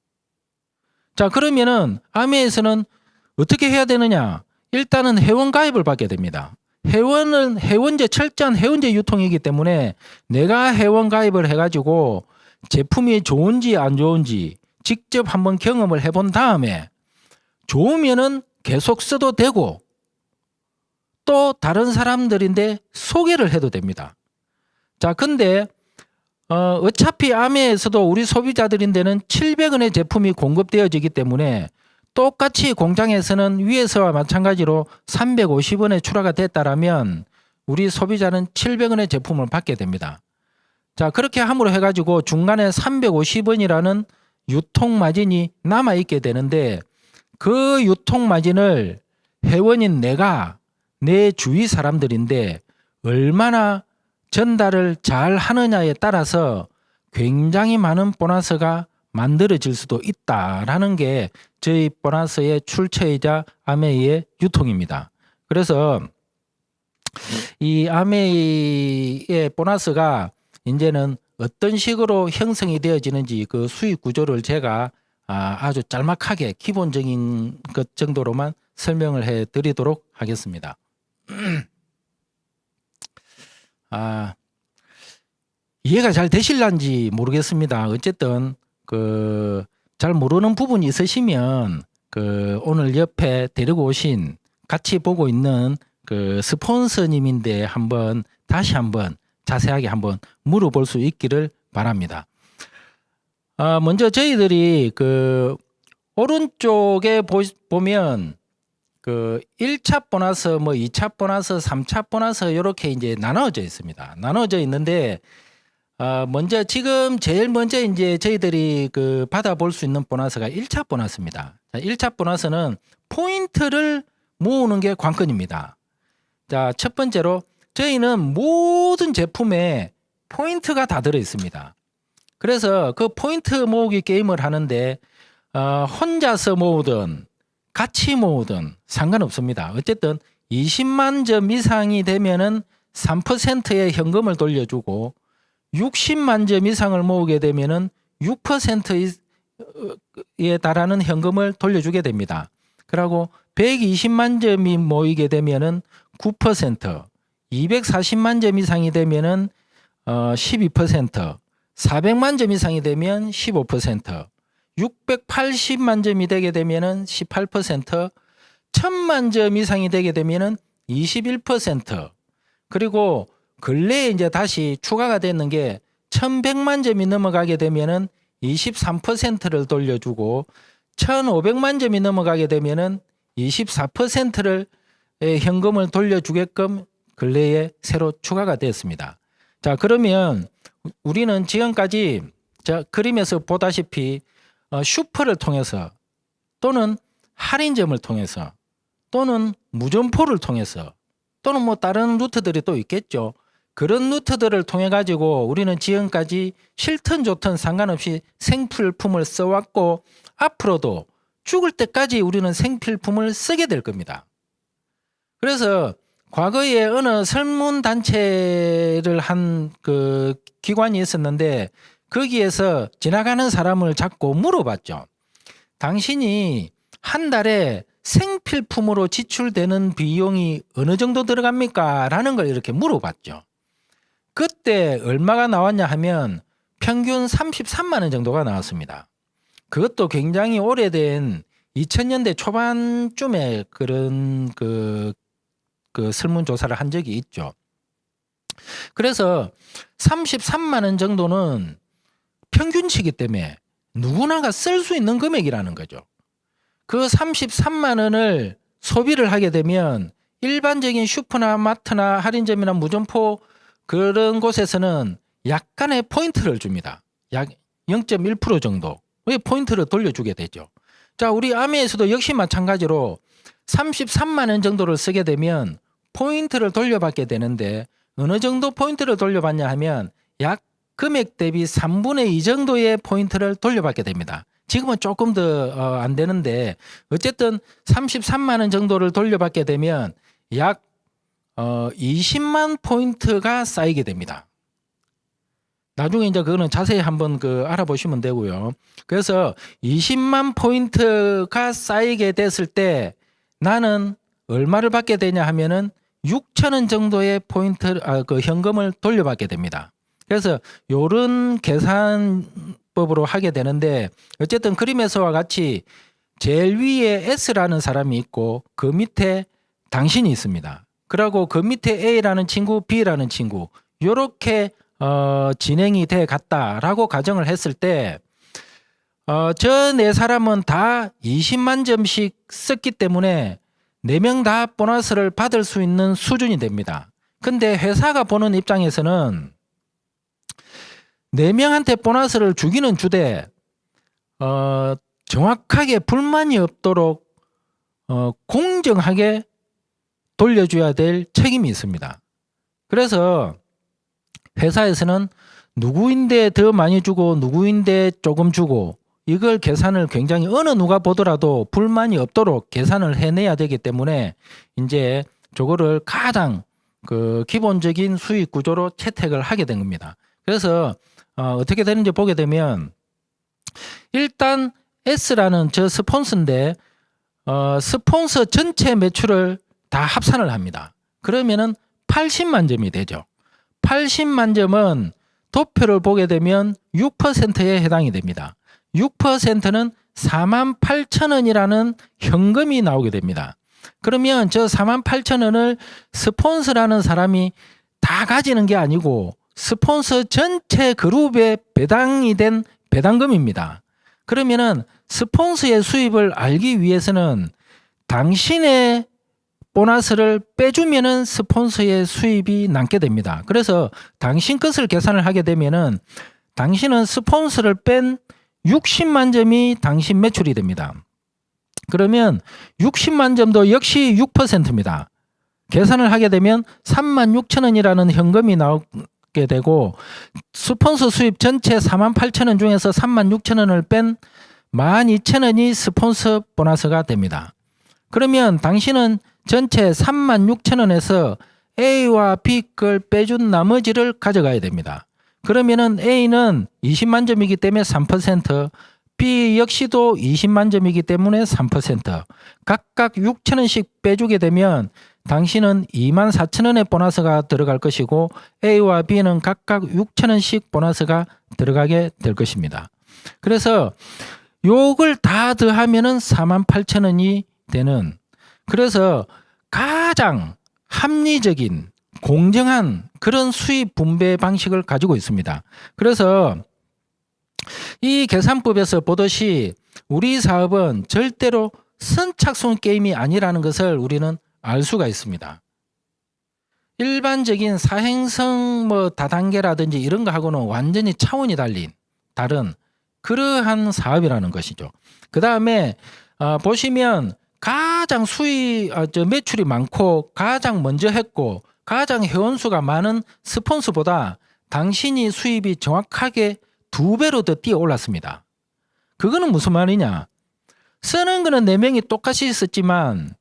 자, 그러면은 아메이에서는 어떻게 해야 되느냐? 일단은 회원 가입을 받게 됩니다. 회원은 철저한 회원제 유통이기 때문에 내가 회원 가입을 해가지고 제품이 좋은지 안 좋은지 직접 한번 경험을 해본 다음에 좋으면은 계속 써도 되고 또 다른 사람들인데 소개를 해도 됩니다. 자, 근데 어차피 아메에서도 우리 소비자들인데는 700원의 제품이 공급되어지기 때문에 똑같이 공장에서는 위에서와 마찬가지로 350원에 출하가 됐다라면 우리 소비자는 700원의 제품을 받게 됩니다. 자, 그렇게 함으로 해가지고 중간에 350원이라는 유통마진이 남아있게 되는데 그 유통마진을 회원인 내가 내 주위 사람들인데 얼마나 전달을 잘 하느냐에 따라서 굉장히 많은 보너스가 만들어질 수도 있다라는 게 저희 보너스의 출처이자 아메이의 유통입니다. 그래서 이 아메이의 보너스가 이제는 어떤 식으로 형성이 되어지는지 그 수익 구조를 제가 아주 짤막하게 기본적인 것 정도로만 설명을 해 드리도록 하겠습니다. 이해가 잘 되실란지 모르겠습니다. 어쨌든 잘 모르는 부분이 있으시면 오늘 옆에 데리고 오신 같이 보고 있는 그 스폰서님인데 다시 한번 자세하게 한번 물어볼 수 있기를 바랍니다. 먼저 저희들이 그 오른쪽에 보면 그 1차 보너스, 뭐 2차 보너스, 3차 보너스 이렇게 이제 나눠져 있습니다. 나눠져 있는데 먼저 지금 제일 먼저 이제 저희들이 그 받아볼 수 있는 보너스가 1차 보너스입니다. 자, 1차 보너스는 포인트를 모으는 게 관건입니다. 자, 첫 번째로 저희는 모든 제품에 포인트가 다 들어 있습니다. 그래서 그 포인트 모으기 게임을 하는데 혼자서 모으든 같이 모으든 상관없습니다. 어쨌든 20만 점 이상이 되면은 3%의 현금을 돌려주고 60만 점 이상을 모으게 되면은 6%에 달하는 현금을 돌려주게 됩니다. 그리고 120만 점이 모이게 되면은 9%, 240만 점 이상이 되면은 12%, 400만 점 이상이 되면 15%, 680만 점이 되게 되면은 18%, 1000만 점 이상이 되게 되면은 21%, 그리고 근래에 이제 다시 추가가 됐는 게 1100만 점이 넘어가게 되면은 23%를 돌려주고 1500만 점이 넘어가게 되면은 24%를 현금을 돌려주게끔 근래에 새로 추가가 됐습니다. 자, 그러면 우리는 지금까지 그림에서 보다시피 슈퍼를 통해서 또는 할인점을 통해서 또는 무점포를 통해서 또는 뭐 다른 루트들이 또 있겠죠. 그런 루트들을 통해 가지고 우리는 지금까지 싫든 좋든 상관없이 생필품을 써왔고 앞으로도 죽을 때까지 우리는 생필품을 쓰게 될 겁니다. 그래서 과거에 어느 설문단체를 한 그 기관이 있었는데 거기에서 지나가는 사람을 잡고 물어봤죠. 당신이 한 달에 생필품으로 지출되는 비용이 어느 정도 들어갑니까? 라는 걸 이렇게 물어봤죠. 그때 얼마가 나왔냐 하면 평균 33만 원 정도가 나왔습니다. 그것도 굉장히 오래된 2000년대 초반쯤에 그런 그 설문조사를 한 적이 있죠. 그래서 33만 원 정도는 평균치이기 때문에 누구나가 쓸 수 있는 금액이라는 거죠. 그 33만 원을 소비를 하게 되면 일반적인 슈퍼나 마트나 할인점이나 무점포 그런 곳에서는 약간의 포인트를 줍니다. 약 0.1% 정도의 포인트를 돌려주게 되죠. 자, 우리 아메에서도 역시 마찬가지로 33만 원 정도를 쓰게 되면 포인트를 돌려받게 되는데 어느 정도 포인트를 돌려받냐 하면 약 금액 대비 3분의 2 정도의 포인트를 돌려받게 됩니다. 지금은 조금 더 안 되는데 어쨌든 33만 원 정도를 돌려받게 되면 약 20만 포인트가 쌓이게 됩니다. 나중에 이제 그거는 자세히 한번 알아보시면 되고요. 그래서 20만 포인트가 쌓이게 됐을 때 나는 얼마를 받게 되냐 하면은 6,000원 정도의 포인트, 현금을 돌려받게 됩니다. 그래서 요런 계산법으로 하게 되는데 어쨌든 그림에서와 같이 제일 위에 S라는 사람이 있고 그 밑에 당신이 있습니다. 그리고 그 밑에 A라는 친구, B라는 친구 요렇게 진행이 돼 갔다라고 가정을 했을 때 저 네 사람은 다 20만 점씩 썼기 때문에 4명 다 보너스를 받을 수 있는 수준이 됩니다. 근데 회사가 보는 입장에서는 4명한테 보너스를 주기는 주되 정확하게 불만이 없도록 공정하게 돌려줘야 될 책임이 있습니다. 그래서 회사에서는 누구인데 더 많이 주고 누구인데 조금 주고 이걸 계산을 굉장히 어느 누가 보더라도 불만이 없도록 계산을 해내야 되기 때문에 이제 저거를 가장 기본적인 수익 구조로 채택을 하게 된 겁니다. 그래서 어떻게 되는지 보게 되면 일단 S라는 저 스폰서인데 스폰서 전체 매출을 다 합산을 합니다. 그러면은 80만 점이 되죠. 80만 점은 도표를 보게 되면 6%에 해당이 됩니다. 6%는 48,000원이라는 현금이 나오게 됩니다. 그러면 저 48,000원을 스폰서라는 사람이 다 가지는 게 아니고 스폰서 전체 그룹에 배당이 된 배당금입니다. 그러면은 스폰서의 수입을 알기 위해서는 당신의 보너스를 빼주면은 스폰서의 수입이 남게 됩니다. 그래서 당신 것을 계산을 하게 되면은 당신은 스폰서를 뺀 60만 점이 당신 매출이 됩니다. 그러면 60만 점도 역시 6%입니다. 계산을 하게 되면 36,000원이라는 현금이 나오게 되고 스폰서 수입 전체 48,000원 중에서 36,000원을 뺀 12,000원이 스폰서 보너스가 됩니다. 그러면 당신은 전체 36,000원에서 A와 B 걸 빼준 나머지를 가져가야 됩니다. 그러면은 A는 20만 점이기 때문에 3%, B 역시도 20만 점이기 때문에 3%, 각각 6,000원씩 빼주게 되면 당신은 24,000원의 보너스가 들어갈 것이고 A와 B는 각각 6,000원씩 보너스가 들어가게 될 것입니다. 그래서 요걸 다 더하면은 48,000원이 되는, 그래서 가장 합리적인 공정한 그런 수입 분배 방식을 가지고 있습니다. 그래서 이 계산법에서 보듯이 우리 사업은 절대로 선착순 게임이 아니라는 것을 우리는 알 수가 있습니다. 일반적인 사행성 다단계라든지 이런 거하고는 완전히 차원이 다른 그러한 사업이라는 것이죠. 그 다음에 보시면 가장 매출이 많고 가장 먼저 했고 가장 회원수가 많은 스폰서보다 당신이 수입이 정확하게 2배로 더 뛰어 올랐습니다. 그거는 무슨 말이냐? 쓰는 거는 4명이 똑같이 썼지만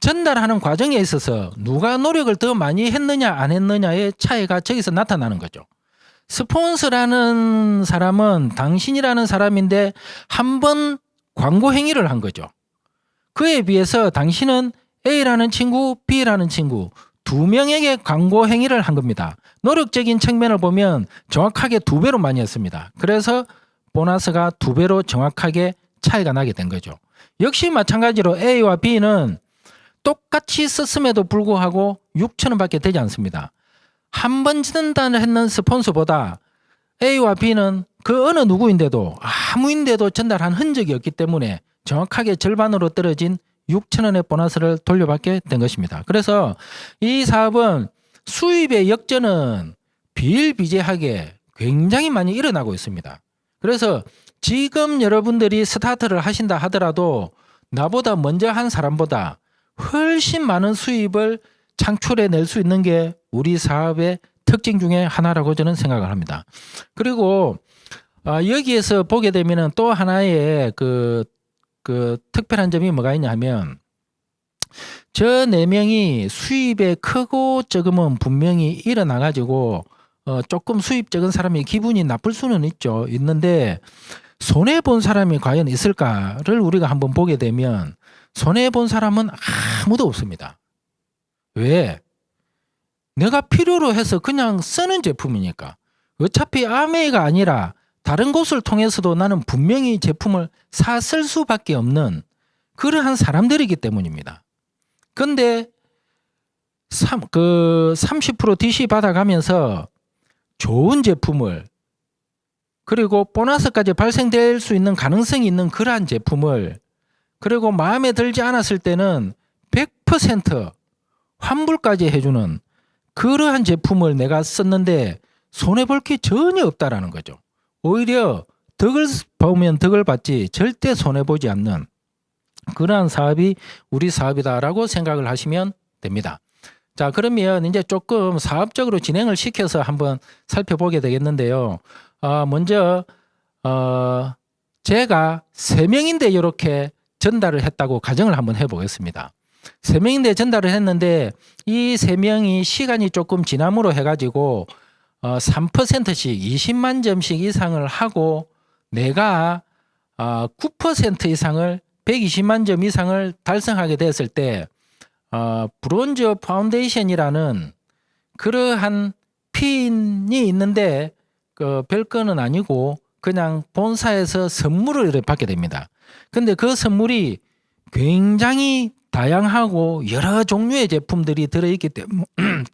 전달하는 과정에 있어서 누가 노력을 더 많이 했느냐 안 했느냐의 차이가 저기서 나타나는 거죠. 스폰서라는 사람은 당신이라는 사람인데 한 번 광고 행위를 한 거죠. 그에 비해서 당신은 A라는 친구, B라는 친구 2명에게 광고 행위를 한 겁니다. 노력적인 측면을 보면 정확하게 2배로 많이 했습니다. 그래서 보너스가 2배로 정확하게 차이가 나게 된 거죠. 역시 마찬가지로 A와 B는 똑같이 썼음에도 불구하고 6,000원밖에 되지 않습니다. 한 번 전달을 했는 스폰서보다 A와 B는 그 어느 누구인데도 아무인데도 전달한 흔적이 없기 때문에 정확하게 절반으로 떨어진 6,000원의 보너스를 돌려받게 된 것입니다. 그래서 이 사업은 수입의 역전은 비일비재하게 굉장히 많이 일어나고 있습니다. 그래서 지금 여러분들이 스타트를 하신다 하더라도 나보다 먼저 한 사람보다 훨씬 많은 수입을 창출해낼 수 있는 게 우리 사업의 특징 중에 하나라고 저는 생각을 합니다. 그리고 여기에서 보게 되면 또 하나의 그 특별한 점이 뭐가 있냐 하면 저 4명이 수입에 크고 적음은 분명히 일어나가지고 조금 수입 적은 사람이 기분이 나쁠 수는 있는데 손해본 사람이 과연 있을까를 우리가 한번 보게 되면 손해본 사람은 아무도 없습니다. 왜? 내가 필요로 해서 그냥 쓰는 제품이니까. 어차피 아메이가 아니라 다른 곳을 통해서도 나는 분명히 제품을 쓸 수밖에 없는 그러한 사람들이기 때문입니다. 근데 30% DC 받아가면서 좋은 제품을 그리고 보너스까지 발생될 수 있는 가능성이 있는 그러한 제품을 그리고 마음에 들지 않았을 때는 100% 환불까지 해주는 그러한 제품을 내가 썼는데 손해볼 게 전혀 없다라는 거죠. 오히려 덕을 보면 덕을 받지 절대 손해보지 않는 그러한 사업이 우리 사업이다라고 생각을 하시면 됩니다. 자, 그러면 이제 조금 사업적으로 진행을 시켜서 한번 살펴보게 되겠는데요. 먼저 제가 3명인데 이렇게 전달을 했다고 가정을 한번 해보겠습니다. 3명인데 전달을 했는데 이 3명이 시간이 조금 지남으로 해가지고 3%씩 20만 점씩 이상을 하고 내가 9% 이상을 120만 점 이상을 달성하게 됐을 때 브론즈 파운데이션이라는 그러한 핀이 있는데 별거는 아니고 그냥 본사에서 선물을 받게 됩니다. 근데 그 선물이 굉장히 다양하고 여러 종류의 제품들이 들어있기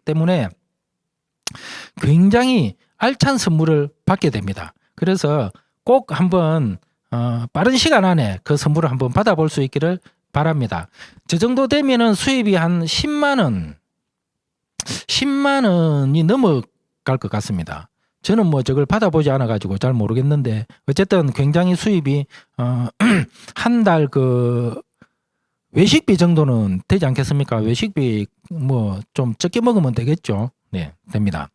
때문에 굉장히 알찬 선물을 받게 됩니다. 그래서 꼭 한번 빠른 시간 안에 그 선물을 한번 받아볼 수 있기를 바랍니다. 저 정도 되면은 수입이 한 10만 원이 넘어갈 것 같습니다. 저는 뭐 저걸 받아보지 않아가지고 잘 모르겠는데 어쨌든 굉장히 수입이 한 달 그 외식비 정도는 되지 않겠습니까? 외식비 뭐 좀 적게 먹으면 되겠죠. 네, 됩니다.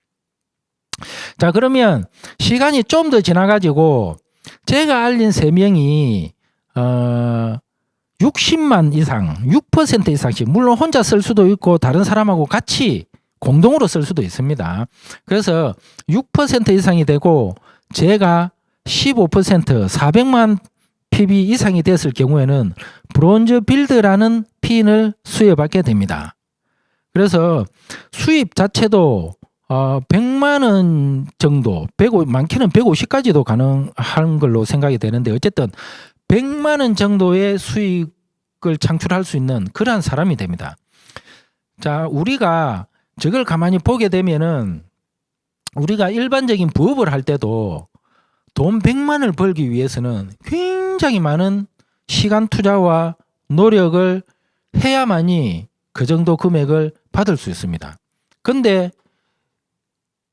자, 그러면 시간이 좀 더 지나가지고 제가 알린 3명이 60만 이상, 6% 이상씩, 물론 혼자 쓸 수도 있고 다른 사람하고 같이 공동으로 쓸 수도 있습니다. 그래서 6% 이상이 되고 제가 15% 400만 PB 이상이 됐을 경우에는 브론즈 빌드라는 핀을 수여받게 됩니다. 그래서 수입 자체도 100만 원 정도, 많게는 150까지도 가능한 걸로 생각이 되는데 어쨌든 100만 원 정도의 수익을 창출할 수 있는 그러한 사람이 됩니다. 자, 우리가 저걸 가만히 보게 되면은 우리가 일반적인 부업을 할 때도 돈 100만을 벌기 위해서는 굉장히 많은 시간 투자와 노력을 해야만이 그 정도 금액을 받을 수 있습니다. 근데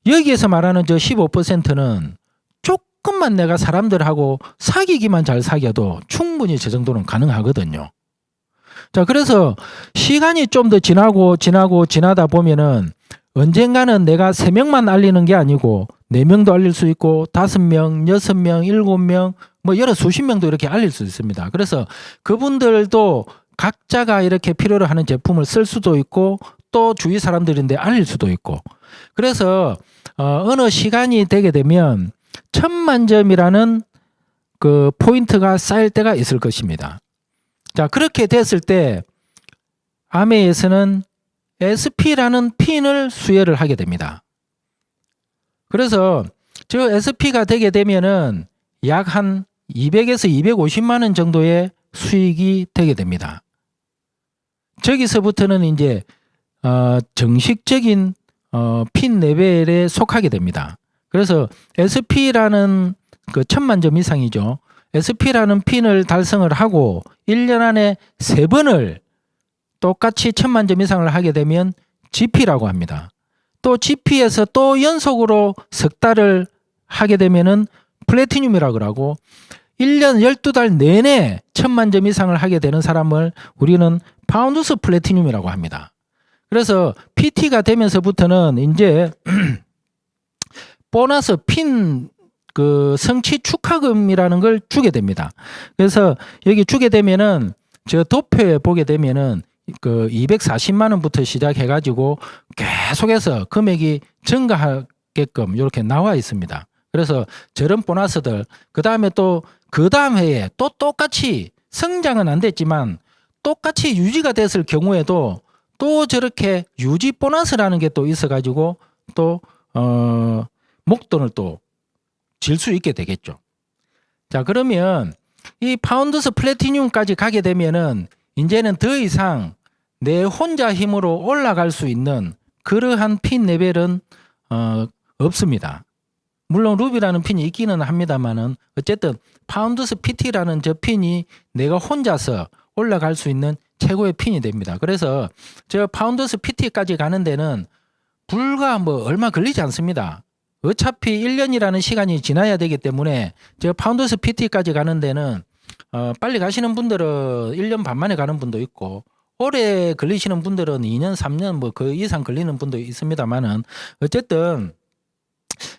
여기에서 말하는 저 15%는 조금만 내가 사람들하고 사귀기만 잘 사귀어도 충분히 저 정도는 가능하거든요. 자, 그래서 시간이 좀 더 지나다 보면은 언젠가는 내가 3명만 알리는 게 아니고 4명도 알릴 수 있고 5명, 6명, 7명, 뭐 여러 수십 명도 이렇게 알릴 수 있습니다. 그래서 그분들도 각자가 이렇게 필요로 하는 제품을 쓸 수도 있고 또 주위 사람들인데 알릴 수도 있고 그래서 어느 시간이 되게 되면 1000만점이라는 그 포인트가 쌓일 때가 있을 것입니다. 자, 그렇게 됐을 때 아메에서는 SP라는 핀을 수여를 하게 됩니다. 그래서 저 SP가 되게 되면은 약 한 200에서 250만 원 정도의 수익이 되게 됩니다. 저기서부터는 이제 정식적인 핀 레벨에 속하게 됩니다. 그래서 SP라는 그 1000만점 이상이죠. SP라는 핀을 달성을 하고 1년 안에 3번을 똑같이 1000만점 이상을 하게 되면 GP라고 합니다. 또 GP에서 또 연속으로 석 달을 하게 되면은 플래티늄이라고 하고 1년 12달 내내 1000만점 이상을 하게 되는 사람을 우리는 파운드스 플래티늄이라고 합니다. 그래서 PT가 되면서부터는 이제 보너스 핀 그 성취 축하금이라는 걸 주게 됩니다. 그래서 여기 주게 되면은 저 도표에 보게 되면은 그 240만 원부터 시작해 가지고 계속해서 금액이 증가하게끔 이렇게 나와 있습니다. 그래서 저런 보너스들 그다음에 또 그다음 해에 또 똑같이 성장은 안 됐지만 똑같이 유지가 됐을 경우에도 또 저렇게 유지 보너스라는 게 또 있어 가지고 또 목돈을 또 질 수 있게 되겠죠. 자, 그러면 이 파운드스 플래티늄까지 가게 되면은 이제는 더 이상 내 혼자 힘으로 올라갈 수 있는 그러한 핀 레벨은 없습니다. 물론 루비라는 핀이 있기는 합니다만은 어쨌든 파운드스 PT라는 저 핀이 내가 혼자서 올라갈 수 있는 최고의 핀이 됩니다. 그래서 저 파운드스 PT까지 가는 데는 불과 뭐 얼마 걸리지 않습니다. 어차피 1년이라는 시간이 지나야 되기 때문에 저 파운드스 PT까지 가는 데는 빨리 가시는 분들은 1년 반 만에 가는 분도 있고 오래 걸리시는 분들은 2년, 3년 뭐 그 이상 걸리는 분도 있습니다만은 어쨌든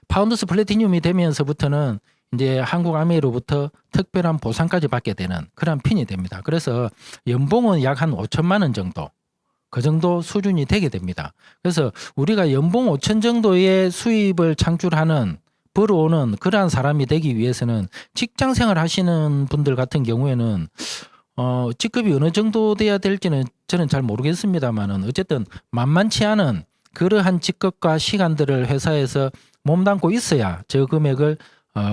파운드스 플래티늄이 되면서부터는 이제 한국 아메이로부터 특별한 보상까지 받게 되는 그런 핀이 됩니다. 그래서 연봉은 약 한 5천만 원 정도 그 정도 수준이 되게 됩니다. 그래서 우리가 연봉 5천 정도의 수입을 창출하는 벌어오는 그러한 사람이 되기 위해서는 직장 생활 하시는 분들 같은 경우에는 직급이 어느 정도 돼야 될지는 저는 잘 모르겠습니다만은 어쨌든 만만치 않은 그러한 직급과 시간들을 회사에서 몸담고 있어야 저 금액을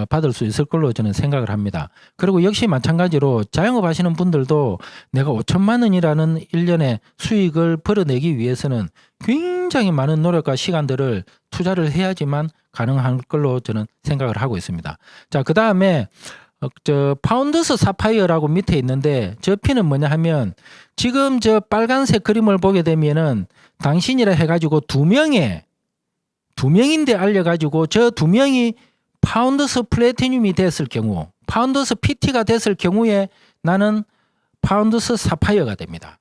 받을 수 있을 걸로 저는 생각을 합니다. 그리고 역시 마찬가지로 자영업 하시는 분들도 내가 5천만 원이라는 1년의 수익을 벌어내기 위해서는 굉장히 많은 노력과 시간들을 투자를 해야지만 가능한 걸로 저는 생각을 하고 있습니다. 자, 그 다음에 저 파운더스 사파이어라고 밑에 있는데 저 핀은 뭐냐 하면 지금 저 빨간색 그림을 보게 되면은 당신이라 해가지고 두 명인데 알려가지고 저 두 명이 파운더스 플래티늄이 됐을 경우, 파운더스 PT가 됐을 경우에 나는 파운더스 사파이어가 됩니다.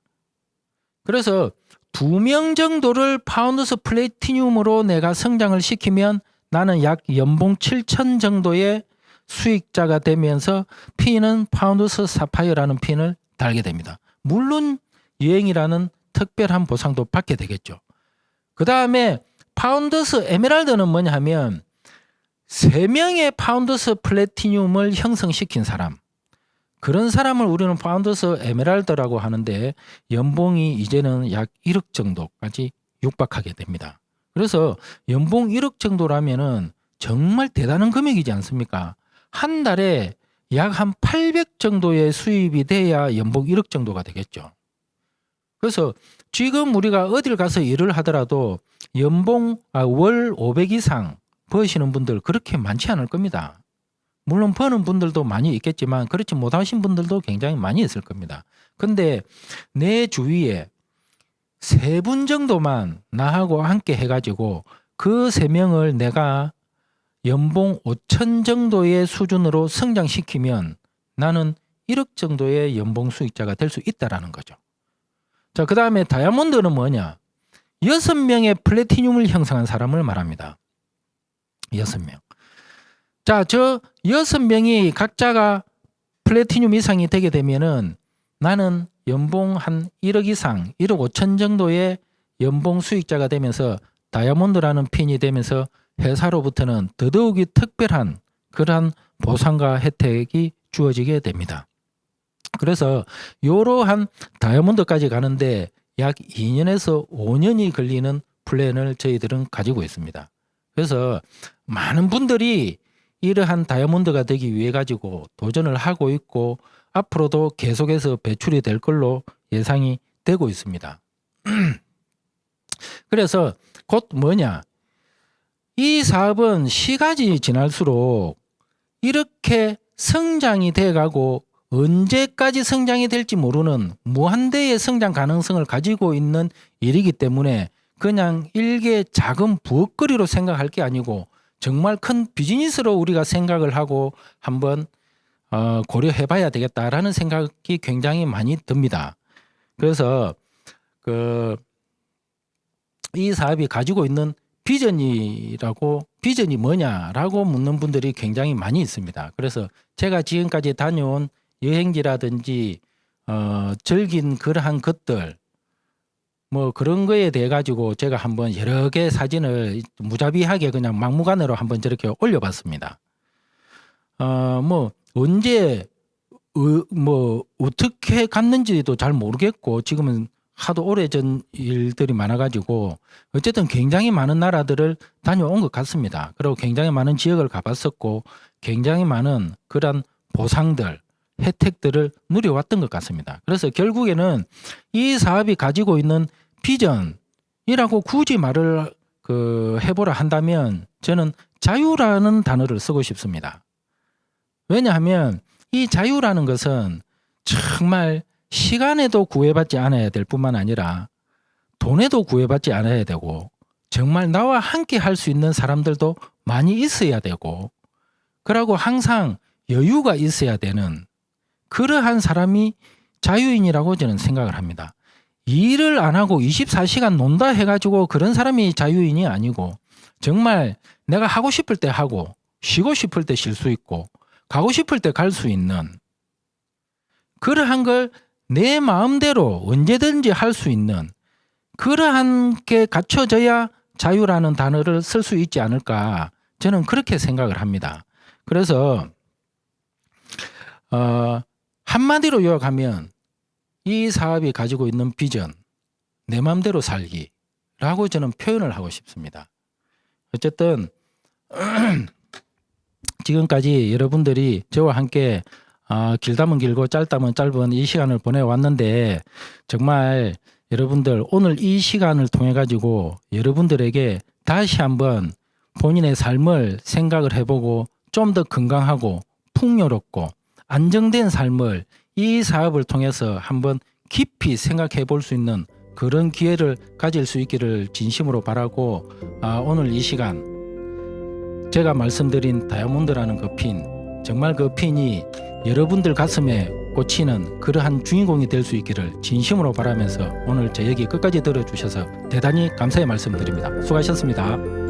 그래서 2명 정도를 파운더스 플래티늄으로 내가 성장을 시키면 나는 약 연봉 7천 정도의 수익자가 되면서 핀은 파운더스 사파이어라는 핀을 달게 됩니다. 물론 유행이라는 특별한 보상도 받게 되겠죠. 그 다음에 파운더스 에메랄드는 뭐냐 하면 3명의 파운더스 플래티늄을 형성시킨 사람, 그런 사람을 우리는 파운더스 에메랄드라고 하는데 연봉이 이제는 약 1억 정도까지 육박하게 됩니다. 그래서 연봉 1억 정도라면은 정말 대단한 금액이지 않습니까? 한 달에 약 한 800 정도의 수입이 돼야 연봉 1억 정도가 되겠죠. 그래서 지금 우리가 어딜 가서 일을 하더라도 월 500 이상 버시는 분들 그렇게 많지 않을 겁니다. 물론 버는 분들도 많이 있겠지만 그렇지 못하신 분들도 굉장히 많이 있을 겁니다. 근데 내 주위에 3분 정도만 나하고 함께 해가지고 그 3명을 내가 연봉 5천 정도의 수준으로 성장시키면 나는 1억 정도의 연봉 수익자가 될 수 있다라는 거죠. 자, 그 다음에 다이아몬드는 뭐냐? 6명의 플래티늄을 형성한 사람을 말합니다. 6명. 자, 저 6명이 각자가 플래티늄 이상이 되게 되면은 나는 연봉 한 1억 이상, 1억 5천 정도의 연봉 수익자가 되면서 다이아몬드라는 핀이 되면서 회사로부터는 더더욱이 특별한 그러한 보상과 혜택이 주어지게 됩니다. 그래서 이러한 다이아몬드까지 가는데 약 2년에서 5년이 걸리는 플랜을 저희들은 가지고 있습니다. 그래서 많은 분들이 이러한 다이아몬드가 되기 위해 가지고 도전을 하고 있고 앞으로도 계속해서 배출이 될 걸로 예상이 되고 있습니다. 그래서 곧 뭐냐? 이 사업은 시간이 지날수록 이렇게 성장이 돼가고 언제까지 성장이 될지 모르는 무한대의 성장 가능성을 가지고 있는 일이기 때문에 그냥 일개 작은 부엌거리로 생각할 게 아니고 정말 큰 비즈니스로 우리가 생각을 하고 한번 고려해 봐야 되겠다라는 생각이 굉장히 많이 듭니다. 그래서 이 사업이 가지고 있는 비전이 뭐냐라고 묻는 분들이 굉장히 많이 있습니다. 그래서 제가 지금까지 다녀온 여행지라든지 즐긴 그러한 것들 뭐 그런 거에 대해 가지고 제가 한번 여러 개 사진을 무자비하게 그냥 막무가내로 한번 저렇게 올려봤습니다. 뭐 언제 뭐 어떻게 갔는지도 잘 모르겠고 지금은 하도 오래전 일들이 많아가지고 어쨌든 굉장히 많은 나라들을 다녀온 것 같습니다. 그리고 굉장히 많은 지역을 가봤었고 굉장히 많은 그런 보상들, 혜택들을 누려왔던 것 같습니다. 그래서 결국에는 이 사업이 가지고 있는 비전이라고 굳이 말을 해보라 한다면 저는 자유라는 단어를 쓰고 싶습니다. 왜냐하면 이 자유라는 것은 정말 시간에도 구애받지 않아야 될 뿐만 아니라 돈에도 구애받지 않아야 되고 정말 나와 함께 할 수 있는 사람들도 많이 있어야 되고 그러고 항상 여유가 있어야 되는 그러한 사람이 자유인이라고 저는 생각을 합니다. 일을 안 하고 24시간 논다 해가지고 그런 사람이 자유인이 아니고 정말 내가 하고 싶을 때 하고 쉬고 싶을 때 쉴 수 있고 가고 싶을 때 갈 수 있는 그러한 걸 내 마음대로 언제든지 할 수 있는 그러한 게 갖춰져야 자유라는 단어를 쓸 수 있지 않을까 저는 그렇게 생각을 합니다. 그래서 한마디로 요약하면 이 사업이 가지고 있는 비전, 내 마음대로 살기라고 저는 표현을 하고 싶습니다. 어쨌든 지금까지 여러분들이 저와 함께 길다면 길고 짧다면 짧은 이 시간을 보내왔는데 정말 여러분들 오늘 이 시간을 통해 가지고 여러분들에게 다시 한번 본인의 삶을 생각을 해보고 좀 더 건강하고 풍요롭고 안정된 삶을 이 사업을 통해서 한번 깊이 생각해 볼 수 있는 그런 기회를 가질 수 있기를 진심으로 바라고 오늘 이 시간 제가 말씀드린 다이아몬드라는 그 핀, 정말 그 핀이 여러분들 가슴에 꽂히는 그러한 주인공이 될 수 있기를 진심으로 바라면서 오늘 제 얘기 끝까지 들어주셔서 대단히 감사의 말씀드립니다. 수고하셨습니다.